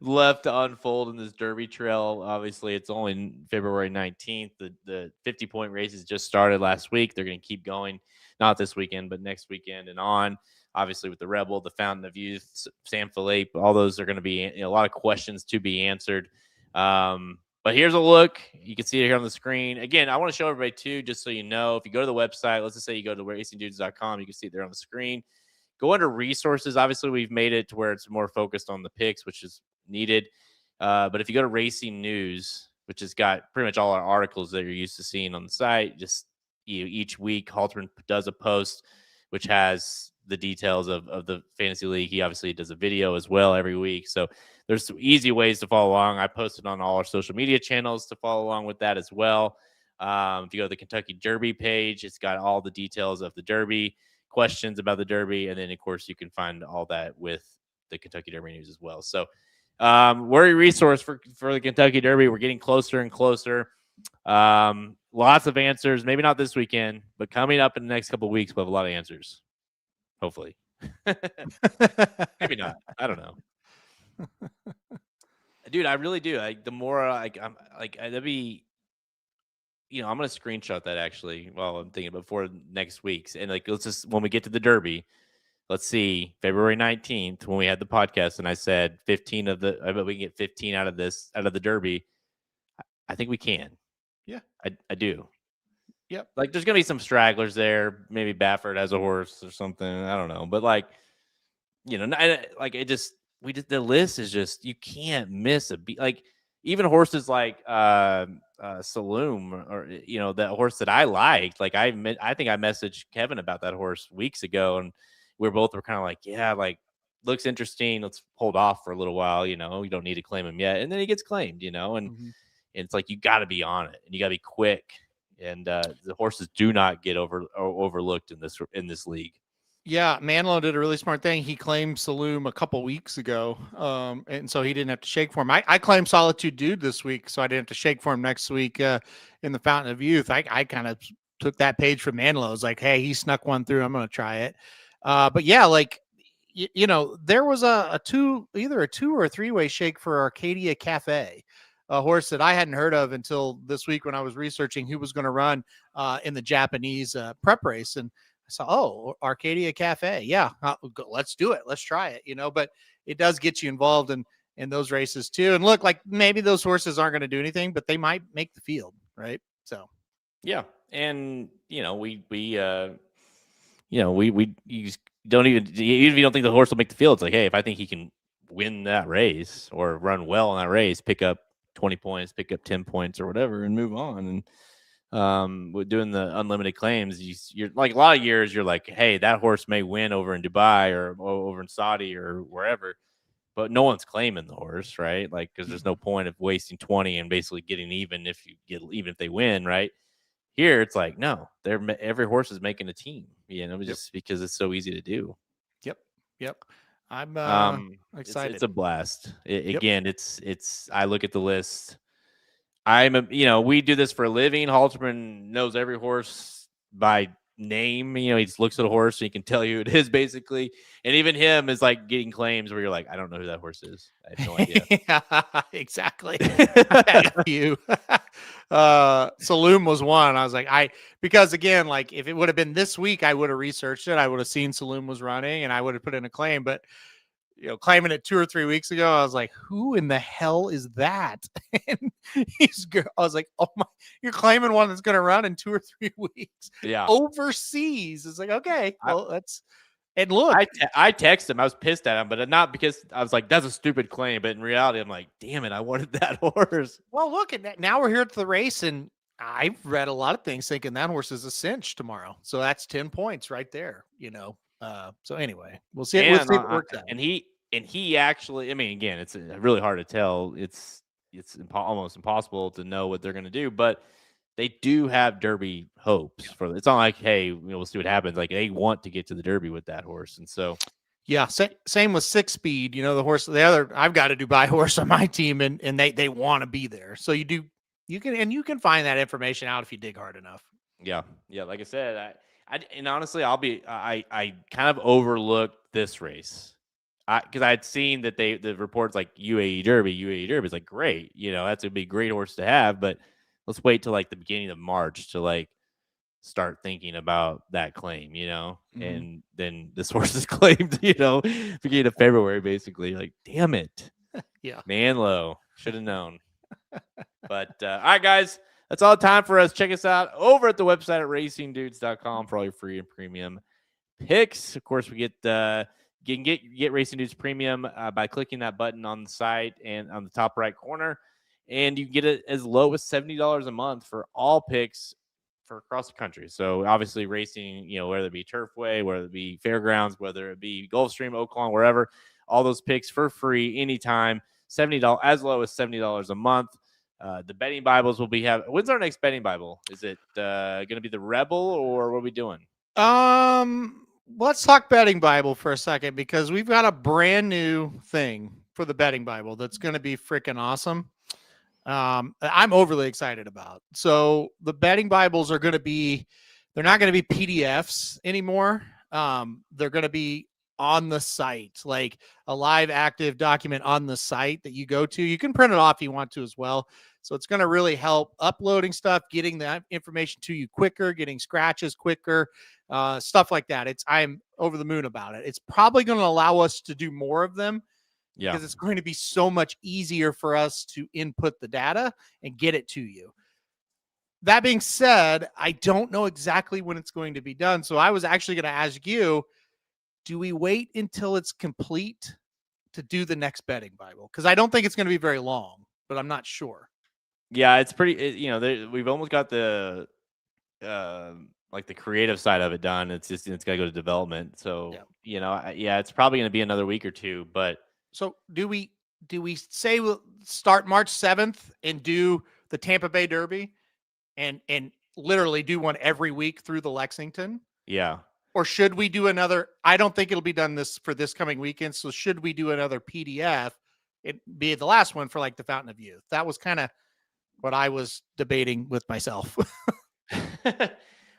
left to unfold in this Derby trail. Obviously, it's only February 19th. The 50-point races just started last week. They're going to keep going, not this weekend, but next weekend and on. Obviously, with the Rebel, the Fountain of Youth, Sam Philippe, all those are going to be a lot of questions to be answered. But here's a look. You can see it here on the screen. Again, I want to show everybody too, just so you know, if you go to the website, let's just say you go to racingdudes.com, you can see it there on the screen. Go under resources. Obviously, we've made it to where it's more focused on the picks, which is needed. But if you go to Racing News, which has got pretty much all our articles that you're used to seeing on the site, just each week, Halterman does a post, which has the details of the fantasy league. He obviously does a video as well every week. So there's some easy ways to follow along. I posted on all our social media channels to follow along with that as well. If you go to the Kentucky Derby page, it's got all the details of the Derby, questions about the Derby, and then of course you can find all that with the Kentucky Derby news as well. So we're a resource for the Kentucky Derby. We're getting closer and closer. Lots of answers, maybe not this weekend, but coming up in the next couple of weeks we'll have a lot of answers, hopefully. Maybe not, I don't know. Dude, I really do. The more I'm like that'd be, I'm going to screenshot that actually while I'm thinking before next week's. And let's just, when we get to the Derby, let's see, February 19th, when we had the podcast and I said I bet we can get 15 out of the Derby. I think we can. Yeah. I do. Yep. Like there's going to be some stragglers there. Maybe Baffert has a horse or something. I don't know. But the list is just, you can't miss a beat. Like even horses like Saloom, or that horse that I liked. Like I think I messaged Kevin about that horse weeks ago, and we were kind of like, yeah, like looks interesting. Let's hold off for a little while. You don't need to claim him yet, and then he gets claimed. And it's like you got to be on it, and you got to be quick. And the horses do not get overlooked in this league. Yeah, Manlow did a really smart thing. He claimed Saloom a couple weeks ago, and so he didn't have to shake for him. I claimed Solitude Dude this week, so I didn't have to shake for him next week in the Fountain of Youth. I kind of took that page from Manlow. It's like, hey, he snuck one through. I'm going to try it. But yeah, like there was either a 2 or a 3-way shake for Arcadia Cafe, a horse that I hadn't heard of until this week when I was researching who was going to run in the Japanese prep race. And I saw, Arcadia Cafe. Yeah, let's do it. Let's try it, but it does get you involved in those races too. And look, like maybe those horses aren't going to do anything, but they might make the field. Right. So, yeah. And, you don't even if you don't think the horse will make the field, it's like, hey, if I think he can win that race or run well in that race, pick up 20 points, pick up 10 points or whatever and move on. And with doing the unlimited claims, you're like a lot of years, you're like, hey, that horse may win over in Dubai or over in Saudi or wherever, but no one's claiming the horse, right? Like, because there's no point of wasting 20 and basically getting even if they win, right? Here, it's like, no, every horse is making a team, just because it's so easy to do. Yep. I'm excited. It's a blast. Yep. Again, it's. I look at the list. We do this for a living. Halterman knows every horse by name. He just looks at a horse and he can tell you who it is basically. And even him is like getting claims where you're like, I don't know who that horse is. I have no idea. Yeah, exactly. I had a few. Saloon was one. I was like, because again, like if it would have been this week, I would have researched it. I would have seen Saloon was running and I would have put in a claim, but claiming it 2 or 3 weeks ago, I was like, who in the hell is that? And I was like, oh my, you're claiming one that's going to run in 2 or 3 weeks. Yeah. Overseas. It's like, okay, well, and look, I texted him. I was pissed at him, but not because I was like, that's a stupid claim. But in reality, I'm like, damn it, I wanted that horse. Well, look at that. Now we're here at the race, and I've read a lot of things thinking that horse is a cinch tomorrow. So that's 10 points right there, So anyway, we'll see. We'll see if it works out. And he actually, I mean, again, it's really hard to tell. It's almost impossible to know what they're going to do, but they do have Derby hopes for it. It's not like, hey, we'll see what happens. Like they want to get to the Derby with that horse. And so, yeah, same with 6 Speed, the horse, I've got a Dubai horse on my team and they want to be there. So you can find that information out if you dig hard enough. Yeah. Yeah. Like I said, and honestly, I kind of overlooked this race. Because I'd seen that the reports like UAE Derby is like great, that's a big great horse to have, but let's wait till like the beginning of March to like start thinking about that claim, Mm-hmm. And then this horse is claimed, beginning of February, basically. Like, damn it, yeah, Manlow should have known. But all right, guys, that's all the time for us. Check us out over at the website at racingdudes.com for all your free and premium picks. Of course, we you can get Racing Dudes Premium by clicking that button on the site and on the top right corner. And you can get it as low as $70 a month for all picks for across the country. So obviously racing, whether it be Turfway, whether it be Fairgrounds, whether it be Gulfstream, Oaklawn, wherever, all those picks for free anytime, $70, as low as $70 a month. The betting Bibles will be when's our next betting Bible? Is it going to be the Rebel or what are we doing? Let's talk betting Bible for a second because we've got a brand new thing for the betting Bible that's going to be freaking awesome. I'm overly excited about. So the betting Bibles are going to be, they're not going to be PDFs anymore. They're going to be on the site, like a live active document on the site that you go to. You can print it off if you want to as well. So it's going to really help uploading stuff, getting that information to you quicker, getting scratches quicker, stuff like that. I'm over the moon about it. It's probably going to allow us to do more of them. Yeah. Because it's going to be so much easier for us to input the data and get it to you. That being said, I don't know exactly when it's going to be done. So I was actually going to ask you, do we wait until it's complete to do the next betting Bible? Because I don't think it's going to be very long, but I'm not sure. Yeah, it's pretty, we've almost got the, like the creative side of it done. It's got to go to development. So, it's probably going to be another week or two, but. So do we say we'll start March 7th and do the Tampa Bay Derby and literally do one every week through the Lexington? Yeah. Or should we do another? I don't think it'll be done for this coming weekend. So should we do another PDF? It be the last one for like the Fountain of Youth. That was kind of what I was debating with myself.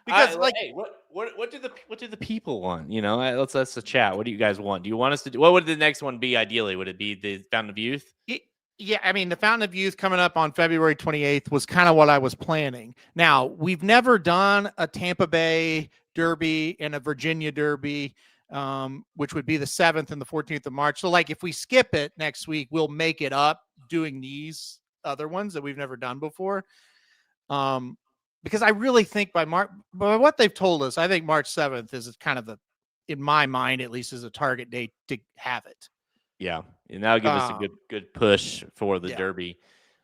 Because hey, what do the people want? Let's chat. What do you guys want? Do you want us to do? What would the next one be? Ideally, would it be the Fountain of Youth? Yeah, I mean, the Fountain of Youth coming up on February 28th was kind of what I was planning. Now, we've never done a Tampa Bay Derby and a Virginia Derby, which would be the 7th and the 14th of March. So, like, if we skip it next week, we'll make it up doing these other ones that we've never done before. Because I really think by what they've told us, I think March 7th is kind of in my mind, at least, is a target date to have it. Yeah, and that'll give us a good push for the Derby.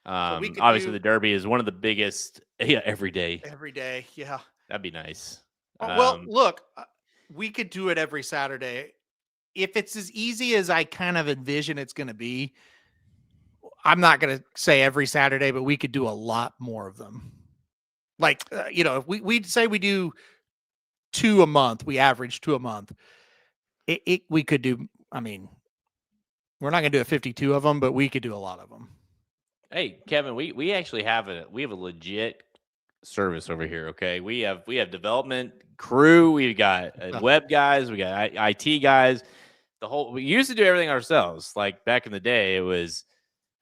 So obviously, the Derby is one of the biggest. Yeah, every day. Every day, yeah. That'd be nice. Well, look, we could do it every Saturday if it's as easy as I kind of envision it's going to be, I'm not going to say every Saturday, but we could do a lot more of them. Like, if we'd say we do 2 a month, we average 2 a month. We could do, I mean, we're not going to do 52 of them, but we could do a lot of them. Hey, Kevin, we actually have a legit service over here. Okay, we have development crew, we got web guys, we got IT guys. We used to do everything ourselves. Like back in the day, it was,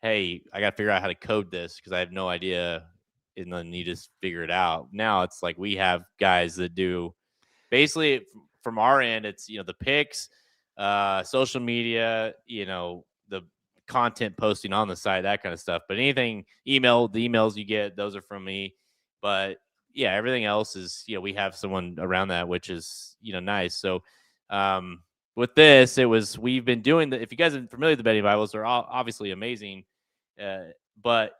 hey, I got to figure out how to code this because I have no idea, and then you just figure it out. Now it's like we have guys that do basically from our end. It's the picks, social media, the content posting on the site, that kind of stuff. But anything the emails you get, those are from me. But yeah, everything else is we have someone around that, which is nice. So with this, we've been doing if you guys are familiar with the betting Bibles, they're all obviously amazing, but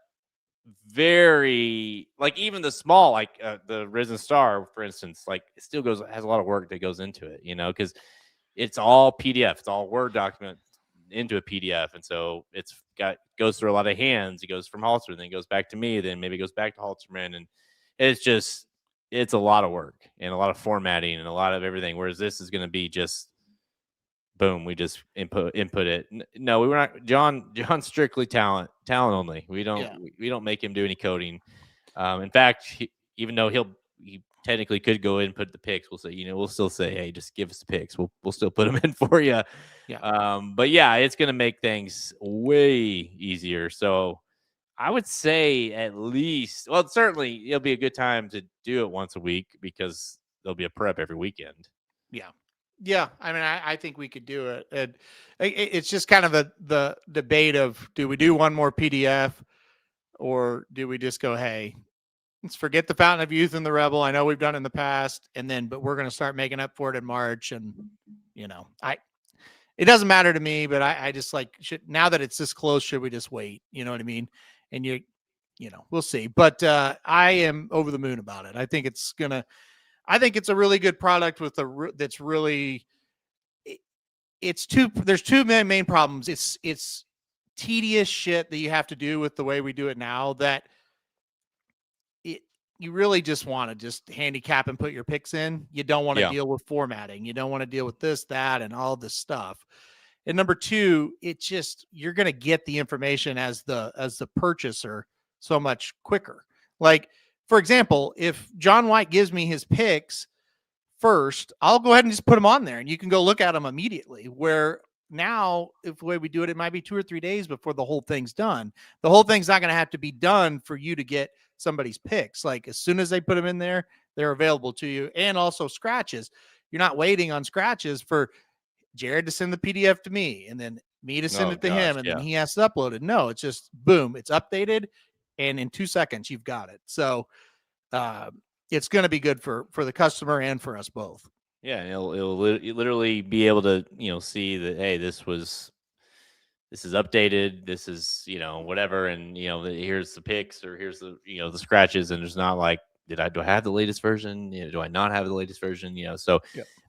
very like even the small, like the Risen Star, for instance, like it still has a lot of work that goes into it, because it's all PDF, it's all Word document into a PDF, and so goes through a lot of hands. It goes from Halter, then it goes back to me, then maybe it goes back to Halterman, and it's a lot of work and a lot of formatting and a lot of everything. Whereas this is going to be just boom, we just input it. No, we were not. John's strictly talent only. We don't make him do any coding. In fact, even though he technically could go in and put the picks, we'll say, we'll still say, hey, just give us the picks. We'll still put them in for you. Yeah. But yeah, it's going to make things way easier. So I would say at least, well, certainly it'll be a good time to do it once a week because there'll be a prep every weekend. Yeah. Yeah. I mean, I think we could do it. And it's just kind of the debate of, do we do one more PDF or do we just go, hey, let's forget the Fountain of Youth and the Rebel. I know we've done it in the past, but we're going to start making up for it in March. And, it doesn't matter to me, but I just now that it's this close, should we just wait? You know what I mean? And we'll see. But I am over the moon about it. I think it's a really good product that's really, there's two main problems. It's tedious shit that you have to do with the way we do it now that you really just want to just handicap and put your picks in. You don't want to deal with formatting. You don't want to deal with this, that, and all this stuff. And number two, you're going to get the information as the purchaser so much quicker. Like, for example, if John White gives me his picks first, I'll go ahead and just put them on there and you can go look at them immediately. Where now, if the way we do it, it might be 2 or 3 days before the whole thing's done. The whole thing's not going to have to be done for you to get somebody's picks. Like as soon as they put them in there, they're available to you. And also scratches. You're not waiting on scratches for Jared to send the PDF to me and then me to send it to him. And then he has to upload it. No, it's just boom, it's updated. And in 2 seconds, you've got it. So it's going to be good for the customer and for us both. Yeah, it'll literally be able to see that, hey, this is updated, this is whatever, and here's the picks or here's the the scratches, and there's not like, do I have the latest version? Do I not have the latest version? So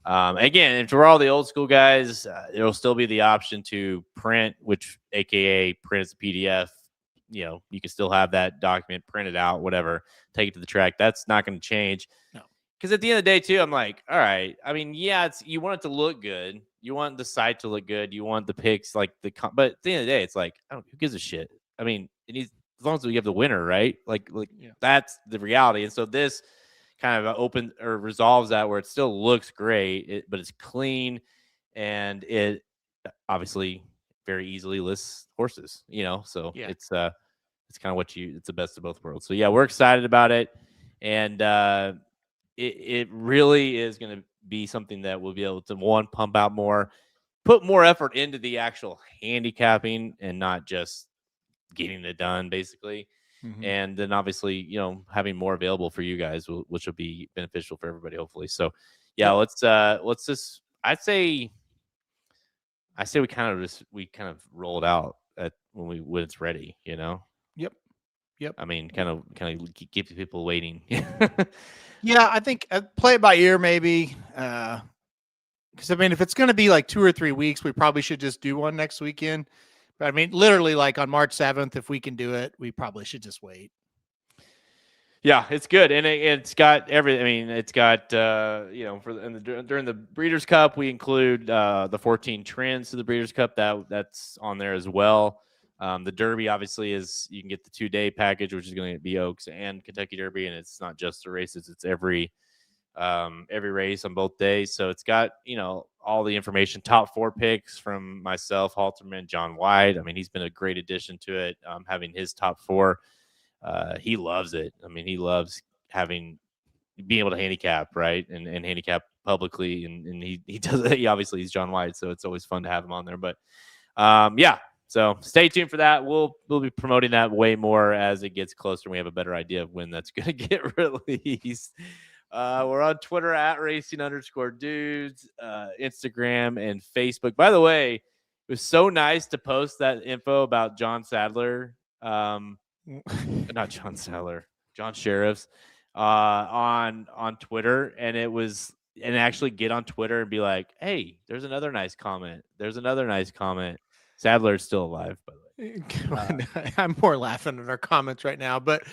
again, if for all the old school guys, there'll still be the option to print, which AKA print as a PDF. You can still have that document printed out, whatever, take it to the track. That's not going to change. No. Because at the end of the day, too, I'm like, all right. I mean, yeah, you want it to look good. You want the site to look good. You want the picks, but at the end of the day, it's like, who gives a shit? I mean, as long as we have the winner, right? That's the reality. And so this kind of resolves that, where it still looks great, but it's clean, and it obviously very easily lists horses. So it's kind of it's the best of both worlds. So yeah, we're excited about it, and it really is going to be something that we'll be able to pump out more, put more effort into the actual handicapping and not just getting it done, basically. Mm-hmm. And then obviously, having more available for you guys, which will be beneficial for everybody, hopefully. So yeah, let's just, I say we kind of roll it out when it's ready, Yep. I mean, kind of keep people waiting. Yeah, I think play it by ear, maybe. Because I mean, if it's going to be like 2 or 3 weeks, we probably should just do one next weekend. But I mean, literally, like on March 7th, if we can do it, we probably should just wait. Yeah, it's good, and it's got everything. I mean, it's got during the Breeders' Cup, we include the 14 trends to the Breeders' Cup. That's on there as well. The Derby obviously is you can get the 2-day package, which is going to be Oaks and Kentucky Derby, and it's not just the races; it's every race on both days. So it's got all the information, top 4 picks from myself, Halterman, John White. I mean, he's been a great addition to it, having his top 4. He loves it. I mean, he loves being able to handicap, right? And handicap publicly. And he does it. Obviously he's John White, so it's always fun to have him on there. But yeah, so stay tuned for that. We'll be promoting that way more as it gets closer and we have a better idea of when that's going to get released. We're on Twitter at racing_dudes, Instagram and Facebook. By the way, it was so nice to post that info about John Sadler. Not John Sadler, John Sherriffs, on Twitter, and actually get on Twitter and be like, hey, there's another nice comment. Sadler's still alive, by the way. I'm more laughing at our comments right now, but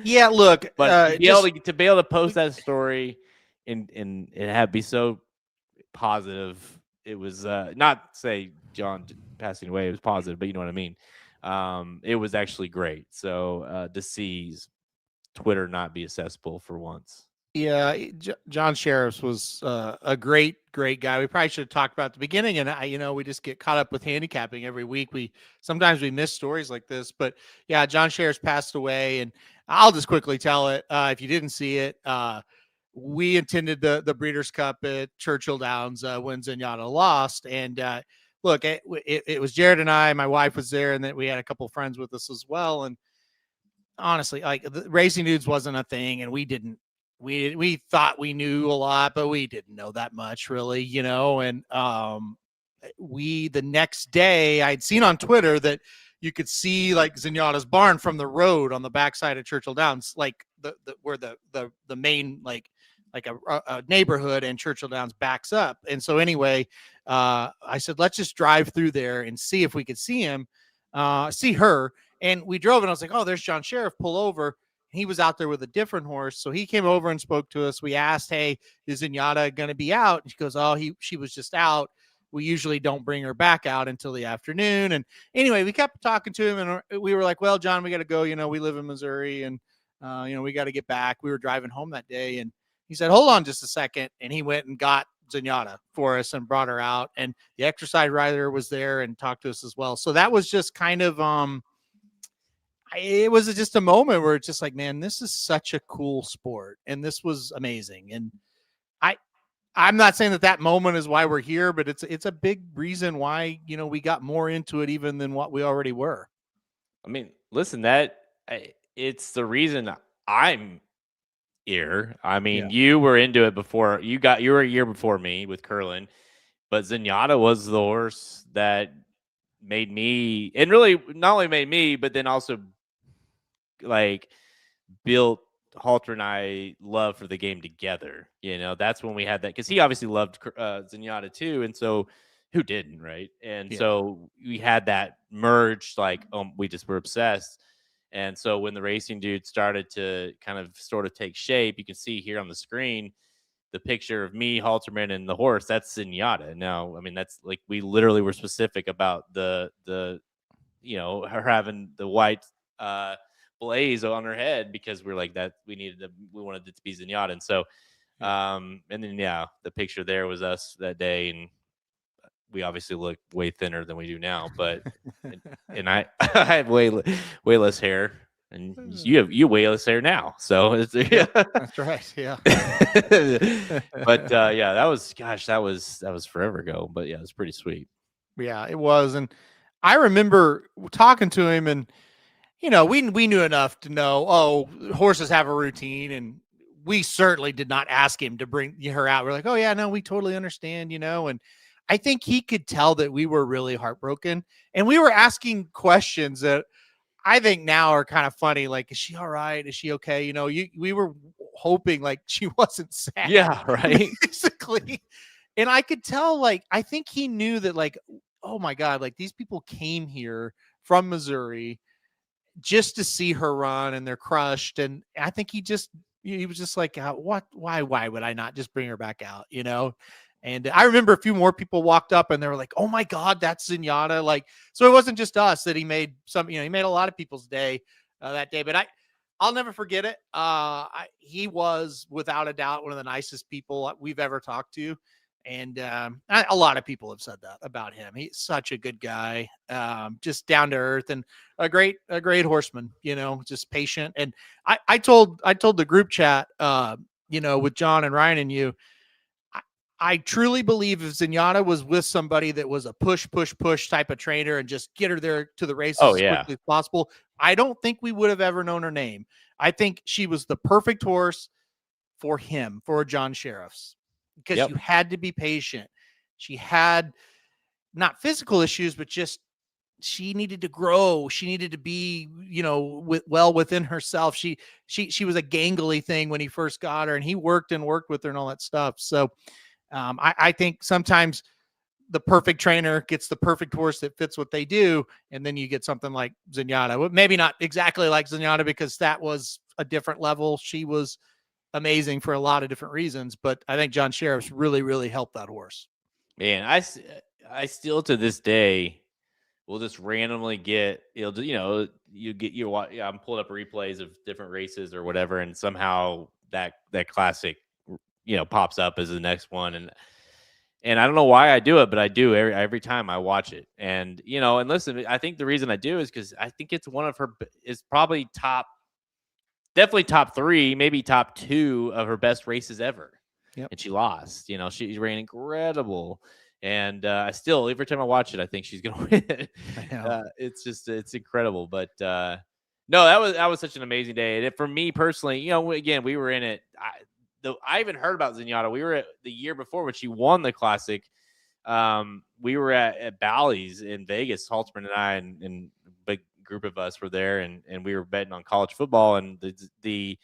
yeah, look, but to be able to post that story and it be so positive. It was not to say John passing away, it was positive, but you know what I mean. It was actually great. So to see Twitter not be accessible for once. Yeah, John Sherriffs was a great guy. We probably should have talked about at the beginning, and we just get caught up with handicapping every week. Sometimes we miss stories like this, but yeah, John Sherriffs passed away, and I'll just quickly tell it if you didn't see it. We attended the Breeders' Cup at Churchill Downs when Zenyatta lost, and look, it was Jared and I. My wife was there, and then we had a couple of friends with us as well. And honestly, like the Racing Dudes wasn't a thing, and we thought we knew a lot, but we didn't know that much really, And the next day, I'd seen on Twitter that you could see like Zenyatta's barn from the road on the backside of Churchill Downs, like where the main like a neighborhood and Churchill Downs backs up. And so anyway, I said, let's just drive through there and see if we could see her. And we drove and I was like, oh, there's John Sheriff, pull over. He was out there with a different horse. So he came over and spoke to us. We asked, hey, is Zenyatta going to be out? And she goes, oh, she was just out. We usually don't bring her back out until the afternoon. And anyway, we kept talking to him and we were like, well, John, we got to go. We live in Missouri and, we got to get back. We were driving home that day and he said, hold on just a second. And he went and got Zenyatta for us and brought her out. And the exercise rider was there and talked to us as well. So that was just kind of, it was just a moment where it's just like, man, this is such a cool sport. And this was amazing. And I'm not saying that moment is why we're here, but it's a big reason why, we got more into it even than what we already were. I mean, listen, it's the reason I'm here. I mean, You were into it before you were a year before me with Curlin, but Zenyatta was the horse that made me, and really not only made me, but then also like built Halter and I love for the game together. That's when we had that, because he obviously loved Zenyatta too, and so who didn't, right? And so we had that merged, like we just were obsessed. And so when the Racing Dude started to kind of sort of take shape, you can see here on the screen the picture of me, Halterman, and the horse. That's Zenyatta. Now, I mean, that's like we literally were specific about the her having the white blaze on her head because we're like that. We wanted it to be Zenyatta. And so, and then the picture there was us that day, and we obviously look way thinner than we do now, but and I had way less hair, and you way less hair now. So that's right. Yeah. But that was forever ago. But yeah, it's pretty sweet. Yeah, it was. And I remember talking to him, and we knew enough to know, horses have a routine, and we certainly did not ask him to bring her out. We're like, oh yeah, no, we totally understand, and I think he could tell that we were really heartbroken, and we were asking questions that I think now are kind of funny. Like, is she all right? Is she okay? You know, we were hoping like she wasn't sad. Yeah, right. Basically. And I could tell, like, I think he knew that, like, oh my God, like these people came here from Missouri just to see her run and they're crushed. And I think he was just like, why would I not just bring her back out? You know? And I remember a few more people walked up and they were like, oh my God, that's Zenyatta. Like, so it wasn't just us that he made he made a lot of people's day that day, but I'll never forget it. He was without a doubt one of the nicest people we've ever talked to. And a lot of people have said that about him. He's such a good guy, just down to earth and a great horseman, you know, just patient. And I told the group chat, with John and Ryan and you, I truly believe if Zenyatta was with somebody that was a push type of trainer and just get her there to the races as quickly as possible, I don't think we would have ever known her name. I think she was the perfect horse for him, for John Sherriffs, because you had to be patient. She had not physical issues, but just she needed to grow. She needed to be, well within herself. She was a gangly thing when he first got her, and he worked with her and all that stuff. So I think sometimes the perfect trainer gets the perfect horse that fits what they do. And then you get something like Zenyatta. Maybe not exactly like Zenyatta, because that was a different level. She was amazing for a lot of different reasons, but I think John Sherriffs really, really helped that horse. Man, I still to this day will just randomly get, I'm pulling up replays of different races or whatever, and somehow that classic, pops up as the next one. And I don't know why I do it, but I do every time I watch it. And, and listen, I think the reason I do is because I think it's one of her, is probably definitely top 3, maybe top 2 of her best races ever. Yep. And she lost. She ran incredible. And I still, every time I watch it, I think she's going to win. I know. It's incredible. But no, that was such an amazing day. And for me personally, again, we were in it. I even heard about Zenyatta. We were at the year before when she won the Classic. We were at Bally's in Vegas. Halterman and I and a big group of us were there, and we were betting on college football. And the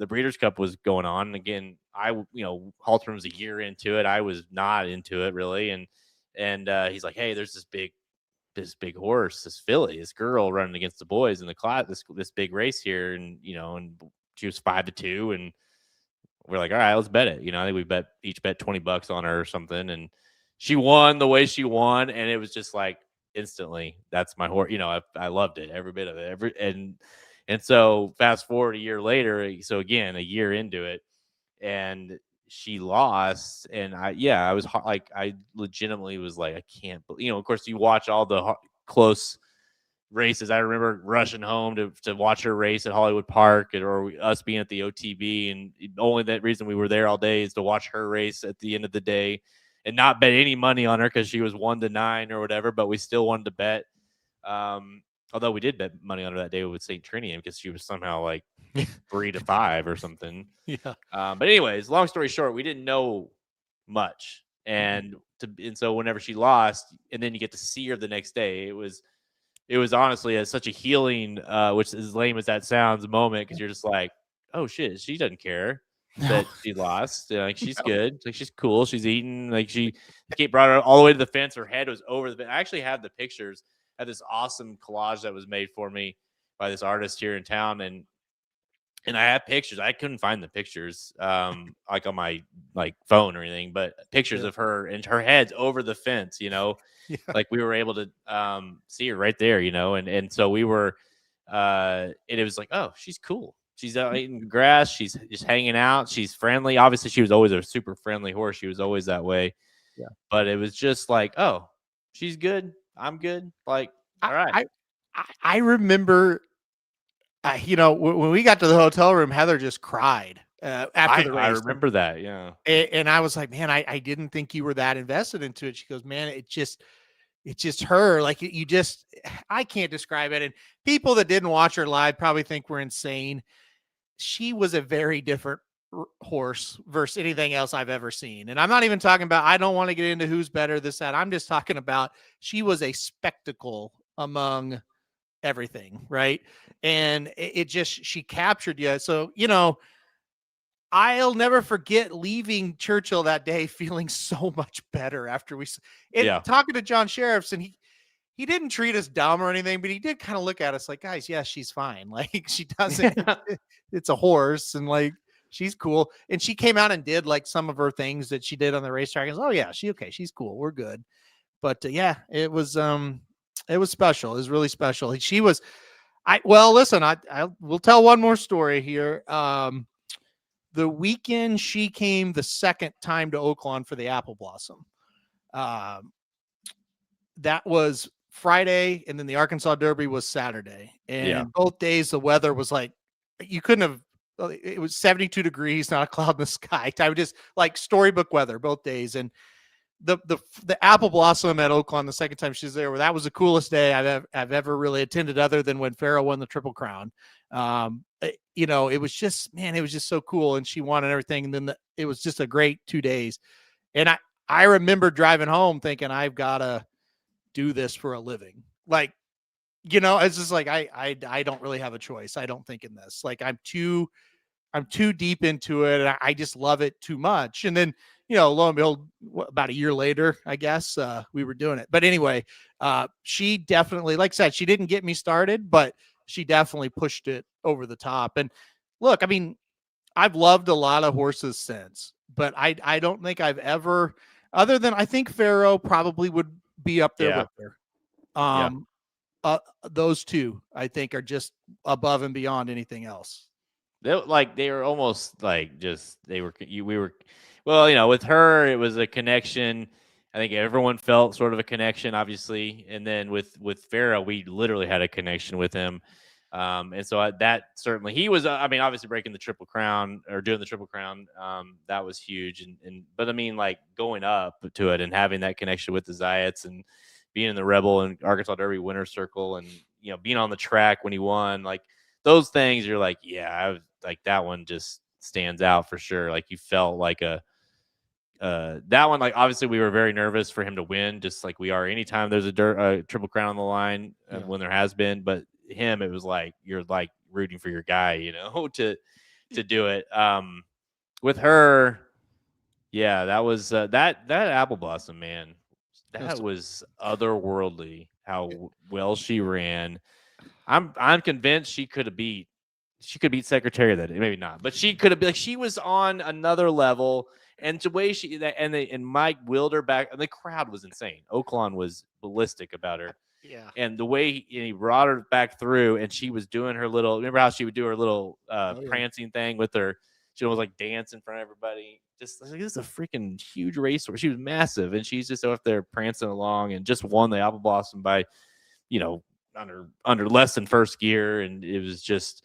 Breeders' Cup was going on. And again, Halterman was a year into it. I was not into it really, and he's like, "Hey, there's this big horse, this filly, this girl running against the boys in the class, this big race here, and and she was 5-2, and we're like, all right, let's bet it. I think we each bet $20 on her or something, and she won the way she won, and it was just like instantly, that's my horse. I loved it, every bit of it, and so fast forward a year later, so again a year into it, and she lost, and I was like, I legitimately was like, I can't believe, of course you watch all the close races. I remember rushing home to watch her race at Hollywood Park, or us being at the OTB, and only that reason we were there all day is to watch her race at the end of the day, and not bet any money on her because she was 1-9 or whatever, but we still wanted to bet. Although we did bet money on her that day with St. Trinian because she was somehow like 3-5 or something. Yeah. But anyways, long story short, we didn't know much. And so whenever she lost, and then you get to see her the next day, it was honestly such a healing, which is lame as that sounds, moment, because you're just like, oh shit, she doesn't care that she lost. Like, she's good. Like, she's cool. She's eating. Like, Kate brought her all the way to the fence. Her head was over the fence. I actually have the pictures. I had this awesome collage that was made for me by this artist here in town, and I have pictures. I couldn't find the pictures like on my phone or anything, but pictures of her, and her head's over the fence, like we were able to see her right there, and so we were and it was like, oh, she's cool. She's out eating grass. She's just hanging out. She's friendly. Obviously, she was always a super friendly horse. She was always that way. Yeah. But it was just like, oh, she's good. I'm good. Like, all right. I remember, when we got to the hotel room, Heather just cried after the race. I remember that. Yeah. And I was like, man, I didn't think you were that invested into it. She goes, man, it's just her. Like, I can't describe it. And people that didn't watch her live probably think we're insane. She was a very different horse versus anything else I've ever seen. And I'm not even talking about, I don't want to get into who's better, this, that. I'm just talking about, she was a spectacle among everything, right? And it just, she captured you. So, I'll never forget leaving Churchill that day feeling so much better after talking to John Sherriffs, and he didn't treat us dumb or anything, but he did kind of look at us like, guys, yes, she's fine. Like, she doesn't, it's a horse, and like, she's cool. And she came out and did like some of her things that she did on the racetrack. I was, oh yeah, she's cool. We're good. But yeah, it was special. It was really special. Listen, I will tell one more story here. The weekend she came the second time to Oaklawn for the Apple Blossom. That was Friday, and then the Arkansas Derby was Saturday. And both days the weather was like, you couldn't have, it was 72 degrees, not a cloud in the sky. I would just like storybook weather both days. And the Apple Blossom at Oaklawn the second time she's there, that was the coolest day I've ever really attended, other than when Farrell won the Triple Crown. It was just, man, it was just so cool, and she won and everything. And then it was just a great 2 days. And I remember driving home thinking, I've got to do this for a living. Like, it's just like, I don't really have a choice. I don't think in this, like, I'm too deep into it, and I just love it too much. And then, lo and behold, about a year later, I guess, we were doing it. But anyway, she definitely, like I said, she didn't get me started, but she definitely pushed it over the top. And look, I mean, I've loved a lot of horses since, but I don't think I've ever, other than, I think Pharaoh probably would be up there with her. Those two, I think, are just above and beyond anything else. They were almost like with her, it was a connection. I think everyone felt sort of a connection, obviously. And then with Farrell, we literally had a connection with him. And so that certainly, he was, obviously breaking the Triple Crown or doing the Triple Crown. That was huge. But I mean, like, going up to it and having that connection with the Zayats and being in the Rebel and Arkansas Derby winner's circle, and, being on the track when he won, like, those things, you're like, yeah, that one just stands out for sure. Like, you felt like that one, like, obviously we were very nervous for him to win, just like we are anytime there's a Triple Crown on the line, when there has been. But him, it was like, you're like rooting for your guy, to do it. With her, yeah, that was that Apple Blossom, man, that was otherworldly how well she ran. I'm convinced she could beat Secretary that day. Maybe not, but she could have been, like, she was on another level. And the way and Mike willed her back, and the crowd was insane. Oaklawn was ballistic about her. Yeah. And the way he brought her back through, and she was doing her little, remember how she would do her little prancing thing with her? She was like dance in front of everybody. Just like, this is a freaking huge racehorse. She was massive, and she's just up there prancing along, and just won the Apple Blossom by, under less than first gear. And it was just,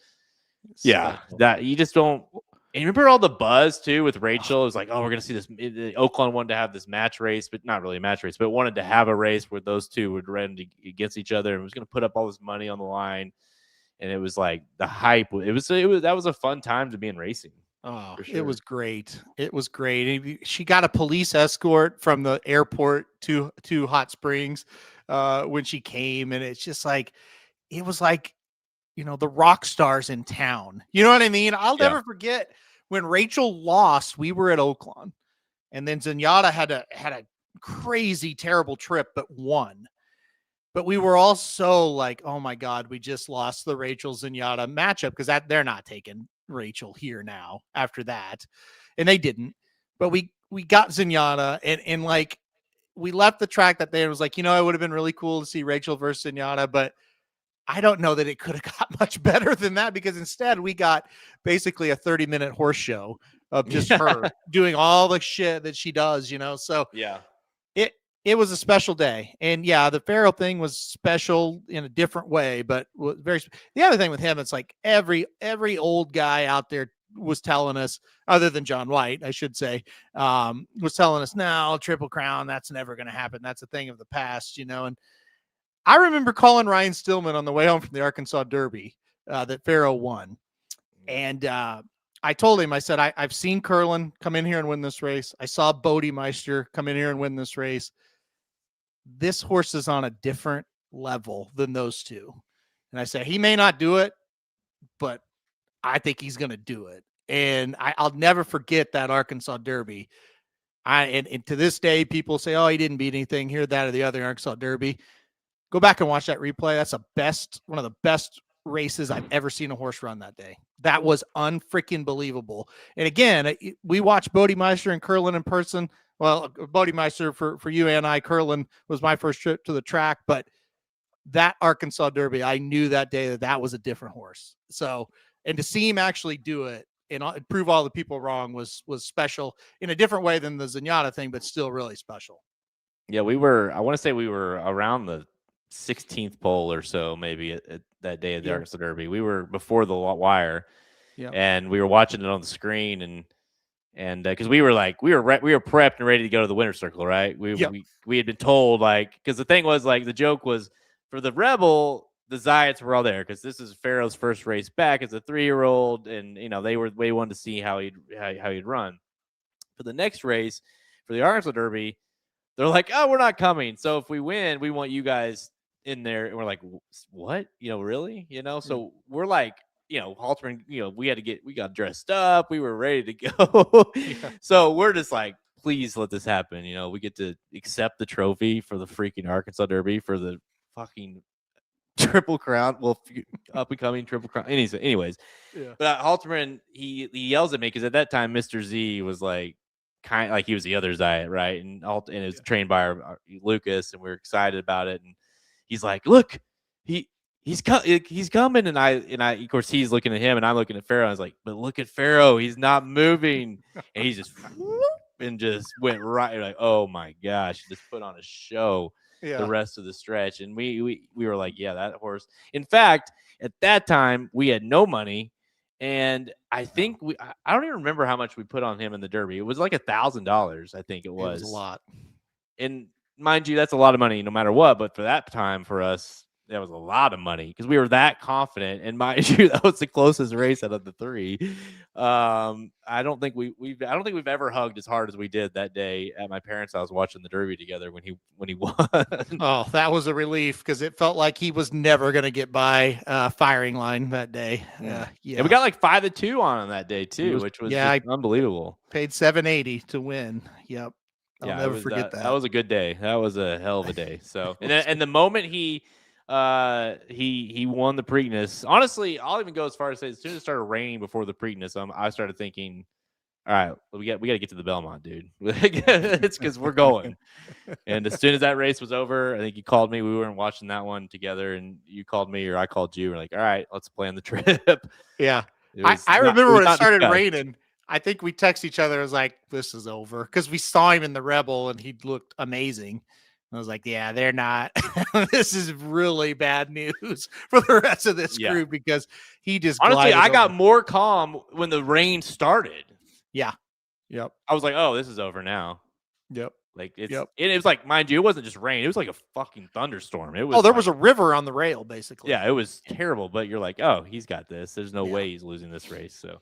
that you just don't. And remember all the buzz too with Rachel. It was like, oh, we're gonna see this. Oaklawn wanted to have this match race, but not really a match race, but wanted to have a race where those two would run against each other, and was gonna put up all this money on the line. And it was like the hype. That was a fun time to be in racing. Oh, sure. It was great. It was great. She got a police escort from the airport to Hot Springs when she came, and it's just like, it was like, the rock stars in town. You know what I mean? I'll never forget when Rachel lost. We were at Oaklawn, and then Zenyatta had a crazy, terrible trip, but won. But we were all so like, oh my God, we just lost the Rachel Zenyatta matchup, because they're not taking Rachel here now after that. And they didn't. But we got Zenyatta, and like, we left the track that day, and was like, it would have been really cool to see Rachel versus Zenyatta, but I don't know that it could have got much better than that, because instead we got basically a 30-minute horse show of just her doing all the shit that she does, So yeah, it was a special day. And yeah, the Farrell thing was special in a different way, but the other thing with him, it's like every old guy out there was telling us, other than John White, I should say, was telling us, no, Triple Crown, that's never going to happen. That's a thing of the past, and I remember calling Ryan Stillman on the way home from the Arkansas Derby that Farrell won. And I told him, I said, I've seen Curlin come in here and win this race. I saw Bodemeister come in here and win this race. This horse is on a different level than those two. And I said, he may not do it, but I think he's going to do it. And I'll never forget that Arkansas Derby. And to this day, people say, oh, he didn't beat anything here, that, or the other Arkansas Derby. Go back and watch that replay. That's one of the best races I've ever seen a horse run that day. That was unfreaking believable. And again, we watched Bodemeister and Curlin in person. Well, Bodemeister for you and I, Curlin was my first trip to the track, but that Arkansas Derby, I knew that day that was a different horse. So, and to see him actually do it and prove all the people wrong was special in a different way than the Zenyatta thing, but still really special. Yeah, I want to say we were around the 16th pole or so, maybe at that day of the Arkansas Derby. We were before the wire, and we were watching it on the screen, and because we were prepped and ready to go to the winner's circle, right? We had been told, like, because the thing was, like, the joke was for the Rebel, the Zayats were all there because this is Pharaoh's first race back as a 3-year-old, and they wanted to see how he'd run. For the next race, for the Arkansas Derby, they're like, oh, we're not coming. So if we win, we want you guys in there. And we're like, what? Really? So we're like, Halterman, we got dressed up. We were ready to go. So we're just like, please let this happen. We get to accept the trophy for the freaking Arkansas Derby for the fucking Triple Crown. Well, up and coming Triple Crown. Anyways. But Halterman, he yells at me because at that time, Mr. Z was like, kind of like he was the other Zayat, right? And it was trained by Lucas, and we were excited about it. And he's like, "Look, he's coming!" And I, of course, he's looking at him, and I'm looking at Pharaoh. I was like, "But look at Pharaoh, he's not moving," and he just and just went right. Like, oh my gosh, he just put on a show the rest of the stretch. And we were like, "Yeah, that horse." In fact, at that time, we had no money. And I think I don't even remember how much we put on him in the Derby. It was like $1,000. I think it was a lot. And mind you, that's a lot of money no matter what. But for that time, for us, that was a lot of money because we were that confident. And mind you, that was the closest race out of the 3. I don't think we've ever hugged as hard as we did that day at my parents' house watching the Derby together when he won. Oh, that was a relief because it felt like he was never going to get by firing line that day. And we got like 5-2 on him that day too, which was unbelievable. Paid $780 to win. Yep. I'll never forget that. That was a good day. That was a hell of a day. So and the moment he won the Preakness. Honestly, I'll even go as far as say as soon as it started raining before the Preakness, I started thinking, all right, we got to get to the Belmont, dude. It's because we're going. And as soon as that race was over, I think you called me. We weren't watching that one together, and you called me or I called you. We're like, all right, let's plan the trip. Yeah, I remember when it started raining. I think we text each other. It was like, this is over because we saw him in the Rebel and he looked amazing. I was like, yeah, they're not. This is really bad news for the rest of this crew because he just honestly, I got more calm when the rain started. Yeah. Yep. I was like, oh, this is over now. Yep. Like it was like, mind you, it wasn't just rain. It was like a fucking thunderstorm. It was. There was a river on the rail, basically. Yeah, it was terrible. But you're like, oh, he's got this. There's no way he's losing this race. So.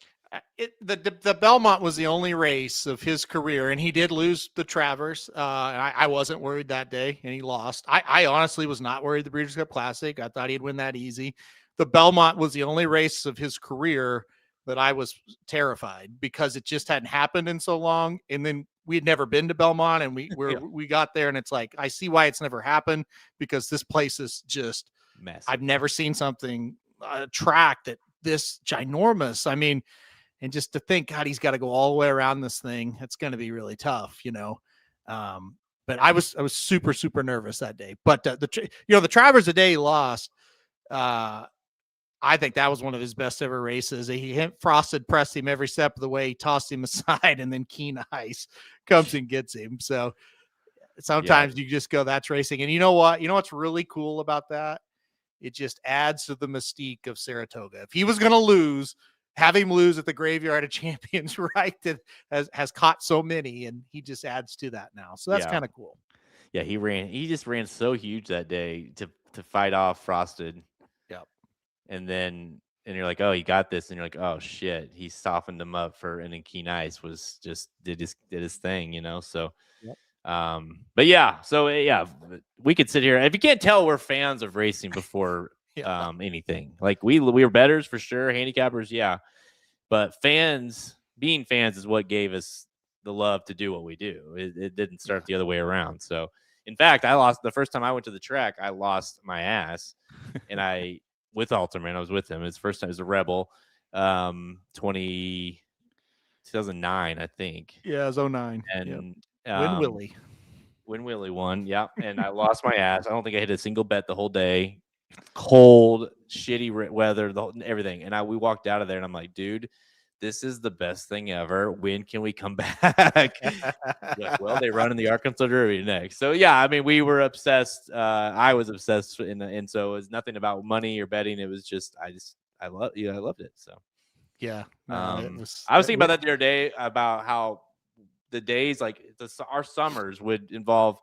The Belmont was the only race of his career, and he did lose the Travers. I wasn't worried that day, and he lost. I honestly was not worried the Breeders' Cup Classic. I thought he'd win that easy. The Belmont was the only race of his career that I was terrified because it just hadn't happened in so long. And then we had never been to Belmont, and we got there, and it's like, I see why it's never happened because this place is just massive. I've never seen a track that this ginormous. I mean, and just to think, God, he's got to go all the way around this thing. It's going to be really tough, But I was super, super nervous that day. But the Travers the day he lost, I think that was one of his best ever races. Frosted pressed him every step of the way. He tossed him aside, and then Keen Ice comes and gets him. So sometimes you just go, that's racing. And you know what? You know what's really cool about that? It just adds to the mystique of Saratoga. If he was going to lose, have him lose at the Graveyard of Champions, right? That has caught so many, and he just adds to that now. So that's kind of cool. Yeah, he just ran so huge that day to fight off Frosted. Yep. And you're like, oh, he got this, and you're like, oh shit, he softened him up and then Keen Ice was just did his thing, So but we could sit here. If you can't tell, we're fans of racing before anything. Like we were bettors for sure, handicappers, yeah. But being fans is what gave us the love to do what we do. It didn't start the other way around. So, in fact, the first time I went to the track, I lost my ass, and with Alterman, I was with him. His first time as a Rebel, 2009, I think. Yeah, it was 09. And Win Willie won, yeah. And I lost my ass. I don't think I hit a single bet the whole day. Cold, shitty weather, everything. And we walked out of there, and I'm like, dude, this is the best thing ever. When can we come back? Like, well, they run in the Arkansas Derby next. So, yeah, I mean, we were obsessed. I was obsessed. And so it was nothing about money or betting. It was just, I loved it. So, yeah. I was thinking about that the other day about how the days, like our summers would involve,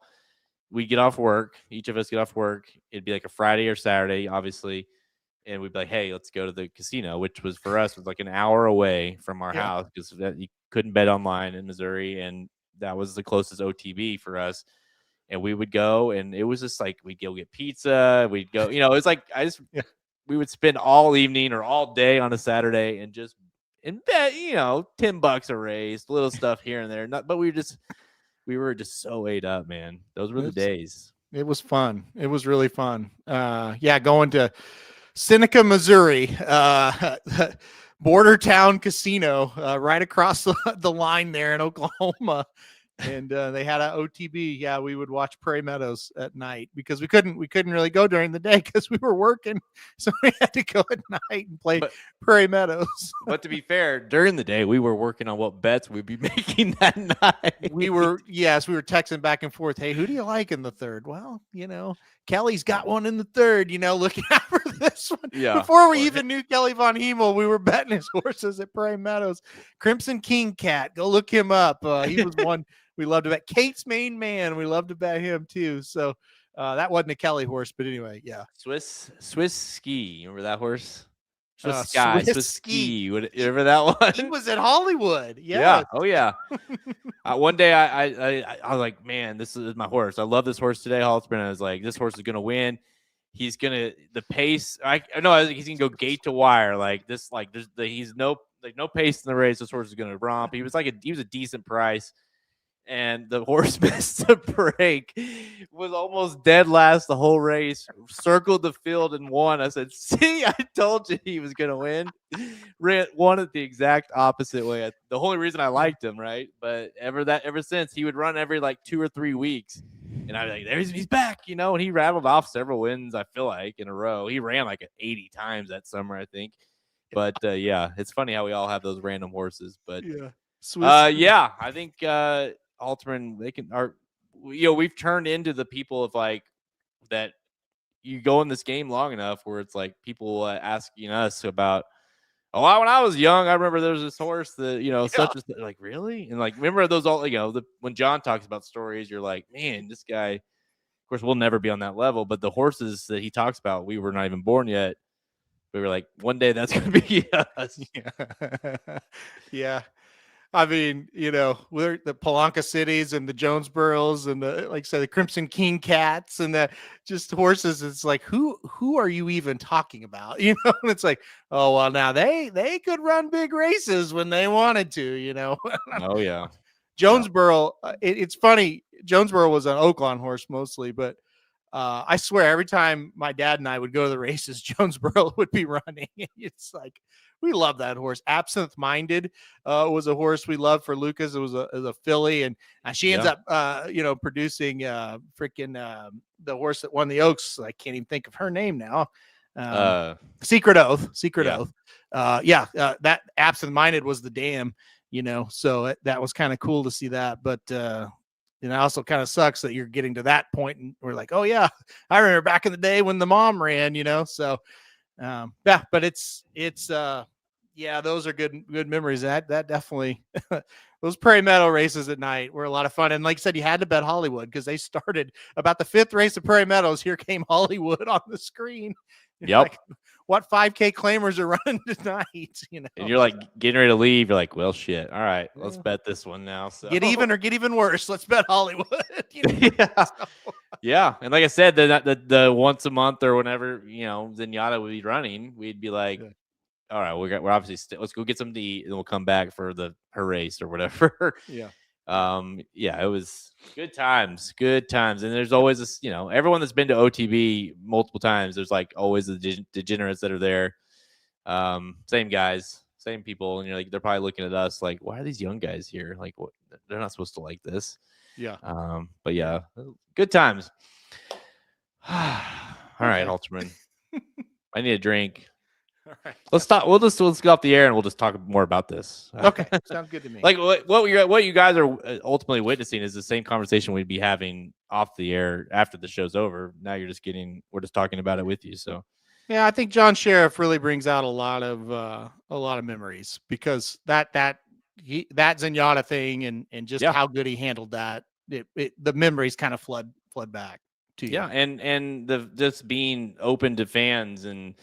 we get off work. Each of us get off work. It'd be like a Friday or Saturday, obviously. And we'd be like, hey, let's go to the casino, which was for us was like an hour away from our house because you couldn't bet online in Missouri. And that was the closest OTB for us. And we would go, and it was just like we'd go get pizza. We'd go, it's like we would spend all evening or all day on a Saturday and bet, $10 a race, little stuff here and there. But we were just so ate up, man. Those were the days. It was fun. It was really fun. Going to Seneca, Missouri, border town casino, right across the line there in Oklahoma. And they had an OTB. Yeah, we would watch Prairie Meadows at night because we couldn't really go during the day because we were working. So we had to go at night and play Prairie Meadows. But to be fair, during the day we were working on what bets we'd be making that night. We were texting back and forth. Hey, who do you like in the third? Well, Kelly's got one in the third, looking out for this one. Yeah. Before we even knew Kelly Von Hemel, we were betting his horses at Prairie Meadows. Crimson King Cat, go look him up. He was one we loved to bet. Kate's Main Man, we loved to bet him too. So that wasn't a Kelly horse, but anyway, yeah. Swiss Ski, remember that horse? Swiss Ski. Remember that one? He was at Hollywood. Yeah. Oh yeah. One day I was like, man, this is my horse. I love this horse today, Halsburn. I was like, this horse is gonna win. He's gonna the pace. I know he's gonna go gate to wire like this. Like he's no pace in the race. This horse is gonna romp. He was a decent price. And the horse missed a break, was almost dead last the whole race, circled the field and won. I said, see, I told you he was going to win. Won it the exact opposite way. The only reason I liked him, right? But ever since, he would run every like 2 or 3 weeks. And I'd be like, he's back, and he rattled off several wins, I feel like, in a row. He ran like 80 times that summer, I think. But, it's funny how we all have those random horses. But, I think Alterman, we've turned into the people of like that. You go in this game long enough where it's like people asking us about, when I was young, I remember there was this horse that, such as like, really? And like, remember those all, when John talks about stories, you're like, man, this guy, of course, we'll never be on that level. But the horses that he talks about, we were not even born yet. We were like, one day that's going to be us. Yeah. I mean, we're the Palanca Cities and the Jonesboroughs and like I said, the Crimson King Cats and the just horses. It's like, who are you even talking about? And it's like, oh, well, now they could run big races when they wanted to, Oh, yeah. Jonesboro. It's funny. Jonesboro was an Oaklawn horse mostly, but I swear every time my dad and I would go to the races, Jonesboro would be running. It's like, we love that horse. Absinthe Minded was a horse we loved for Lucas. It was a filly, and she ends up, producing the horse that won the Oaks. I can't even think of her name now. Secret Oath. That Absinthe Minded was the dam. So that was kind of cool to see that. But it also kind of sucks that you're getting to that point, and we're like, oh yeah, I remember back in the day when the mom ran. So. But it's those are good memories. That definitely those Prairie Meadow races at night were a lot of fun. And like I said, you had to bet Hollywood because they started about the 5th race of Prairie Meadows. Here came Hollywood on the screen. Yep. Like, what 5K claimers are running tonight? And you're like getting ready to leave. You're like, well, shit. All right, let's bet this one now. So get even or get even worse. Let's bet Hollywood. Yeah, and like I said, the once a month or whenever Zenyatta would be running, we'd be like, Yeah. all right, we're obviously let's go get something to eat, and we'll come back for her race or whatever. Yeah. It was good times, and there's always this, everyone that's been to OTB multiple times, there's like always the degenerates that are there. Same guys, same people, and you're like, they're probably looking at us like, why are these young guys here? Like, what? They're not supposed to like this. Yeah. But yeah, good times. All right, Okay. Halterman. I need a drink. All right. Let's talk. Let's get off the air and we'll just talk more about this. Okay. Sounds good to me. Like what you guys are ultimately witnessing is the same conversation we'd be having off the air after the show's over. Now we're just talking about it with you. So yeah, I think John Sherriff really brings out a lot of memories because that Zenyatta thing and just how good he handled that. The memories kind of flood back to you. Yeah, and the just being open to fans, and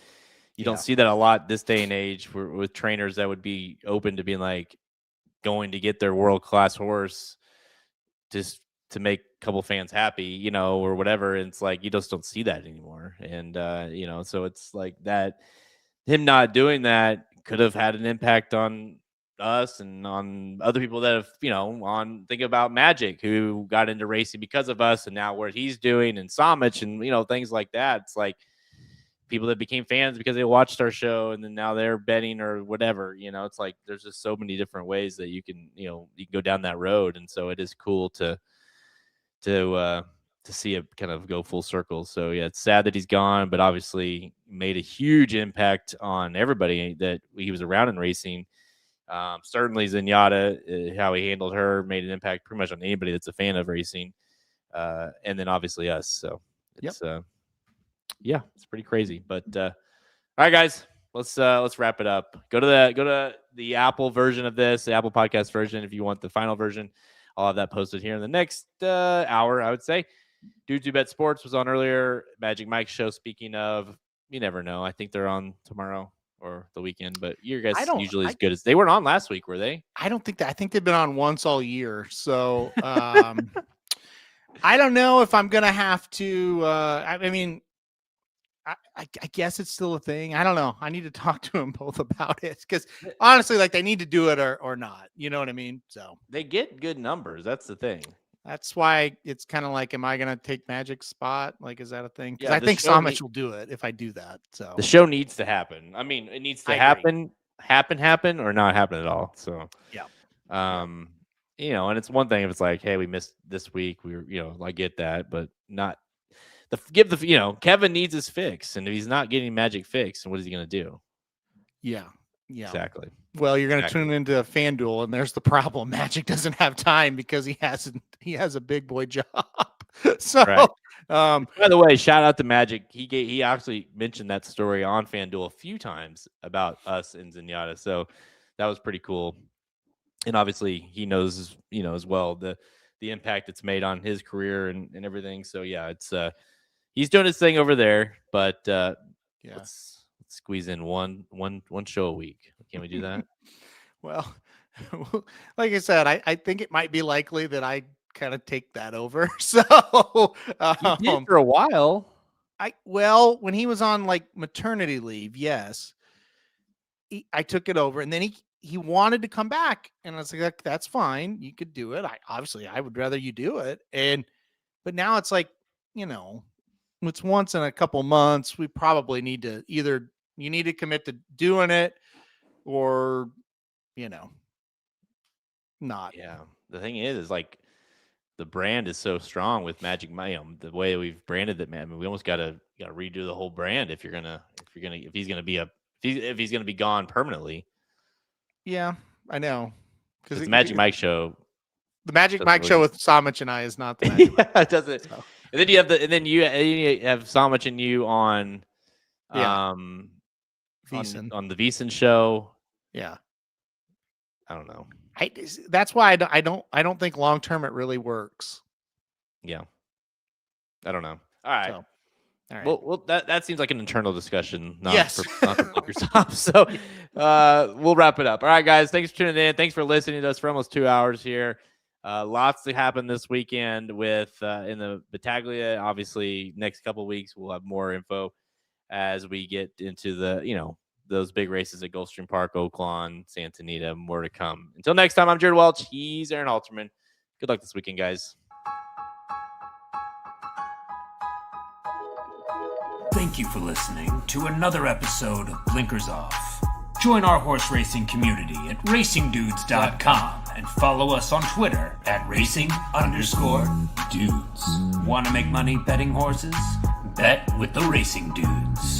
you don't see that a lot this day and age with trainers that would be open to being like going to get their world-class horse just to make a couple fans happy, or whatever. And it's like you just don't see that anymore. And so it's like that him not doing that could have had an impact on us and on other people that have, think about Magic, who got into racing because of us, and now what he's doing, and Samich, and things like that. It's like people that became fans because they watched our show, and then now they're betting or whatever. It's like there's just so many different ways that you can go down that road, and so it is cool to see it kind of go full circle. So yeah, it's sad that he's gone, but obviously made a huge impact on everybody that he was around in racing. Certainly Zenyatta, how he handled her, made an impact pretty much on anybody that's a fan of racing. And then obviously us. So it's it's pretty crazy. But all right, guys, let's wrap it up. Go to the Apple version of this, the Apple Podcast version, if you want the final version. I'll have that posted here in the next hour, I would say. Dudes Who Bet Sports was on earlier. Magic Mike's show, speaking of, you never know. I think they're on tomorrow or the weekend, but your guys usually as good as they weren't on last week, were they? I don't think that. I think they've been on once all year. So I don't know if I'm going to have to. I mean, I guess it's still a thing. I don't know. I need to talk to them both about it because honestly, like they need to do it or not. You know what I mean? So they get good numbers. That's the thing. That's why it's kind of like, am I going to take Magic's spot? Like, is that a thing? Because Yeah, I think Samich will do it if I do that. So the show needs to happen. I mean, it needs to happen or not happen at all. So yeah. And it's one thing if it's like, hey, we missed this week. We were, I get that, but not Kevin needs his fix, and if he's not getting Magic fix, and what is he going to do? Yeah. Exactly. Well, you're going to tune into FanDuel, and there's the problem. Magic doesn't have time because he has a big boy job. So, right. By the way, shout out to Magic. He actually mentioned that story on FanDuel a few times about us and Zenyatta. So that was pretty cool. And obviously he knows, as well the impact it's made on his career and everything. So yeah, it's he's doing his thing over there, but let's squeeze in one show a week. Can we do that? Well, like I said, I think it might be likely that I kind of take that over. So you did for a while. When he was on like maternity leave, yes, I took it over, and then he wanted to come back, and I was like, that's fine, you could do it. I would rather you do it, but now it's like, it's once in a couple months. We probably need to you need to commit to doing it or, not. Yeah. The thing is like the brand is so strong with Magic Mayhem, the way we've branded it, man. I mean, we almost got to redo the whole brand if he's going to be gone permanently. Yeah, I know. Because the Magic Mike show. The Magic Mike show with Samich and I is not the Magic Mike. It doesn't. So. And then you have Samich and you on on the Veasan show. Yeah. I don't know. That's why I don't think long term it really works. Yeah. I don't know. All right. So, all right. Well, that seems like an internal discussion, not for Microsoft. So we'll wrap it up. All right, guys. Thanks for tuning in. Thanks for listening to us for almost 2 hours here. Lots to happen this weekend with in the Battaglia. Obviously, next couple of weeks we'll have more info as we get into the those big races at Gulfstream Park, Oaklawn, Santa Anita. More to come. Until next time, I'm Jared Welch. He's Aaron Alterman. Good luck this weekend, guys. Thank you for listening to another episode of Blinkers Off. Join our horse racing community at racingdudes.com and follow us on Twitter at racing_dudes. Want to make money betting horses? Bet with the Racing Dudes.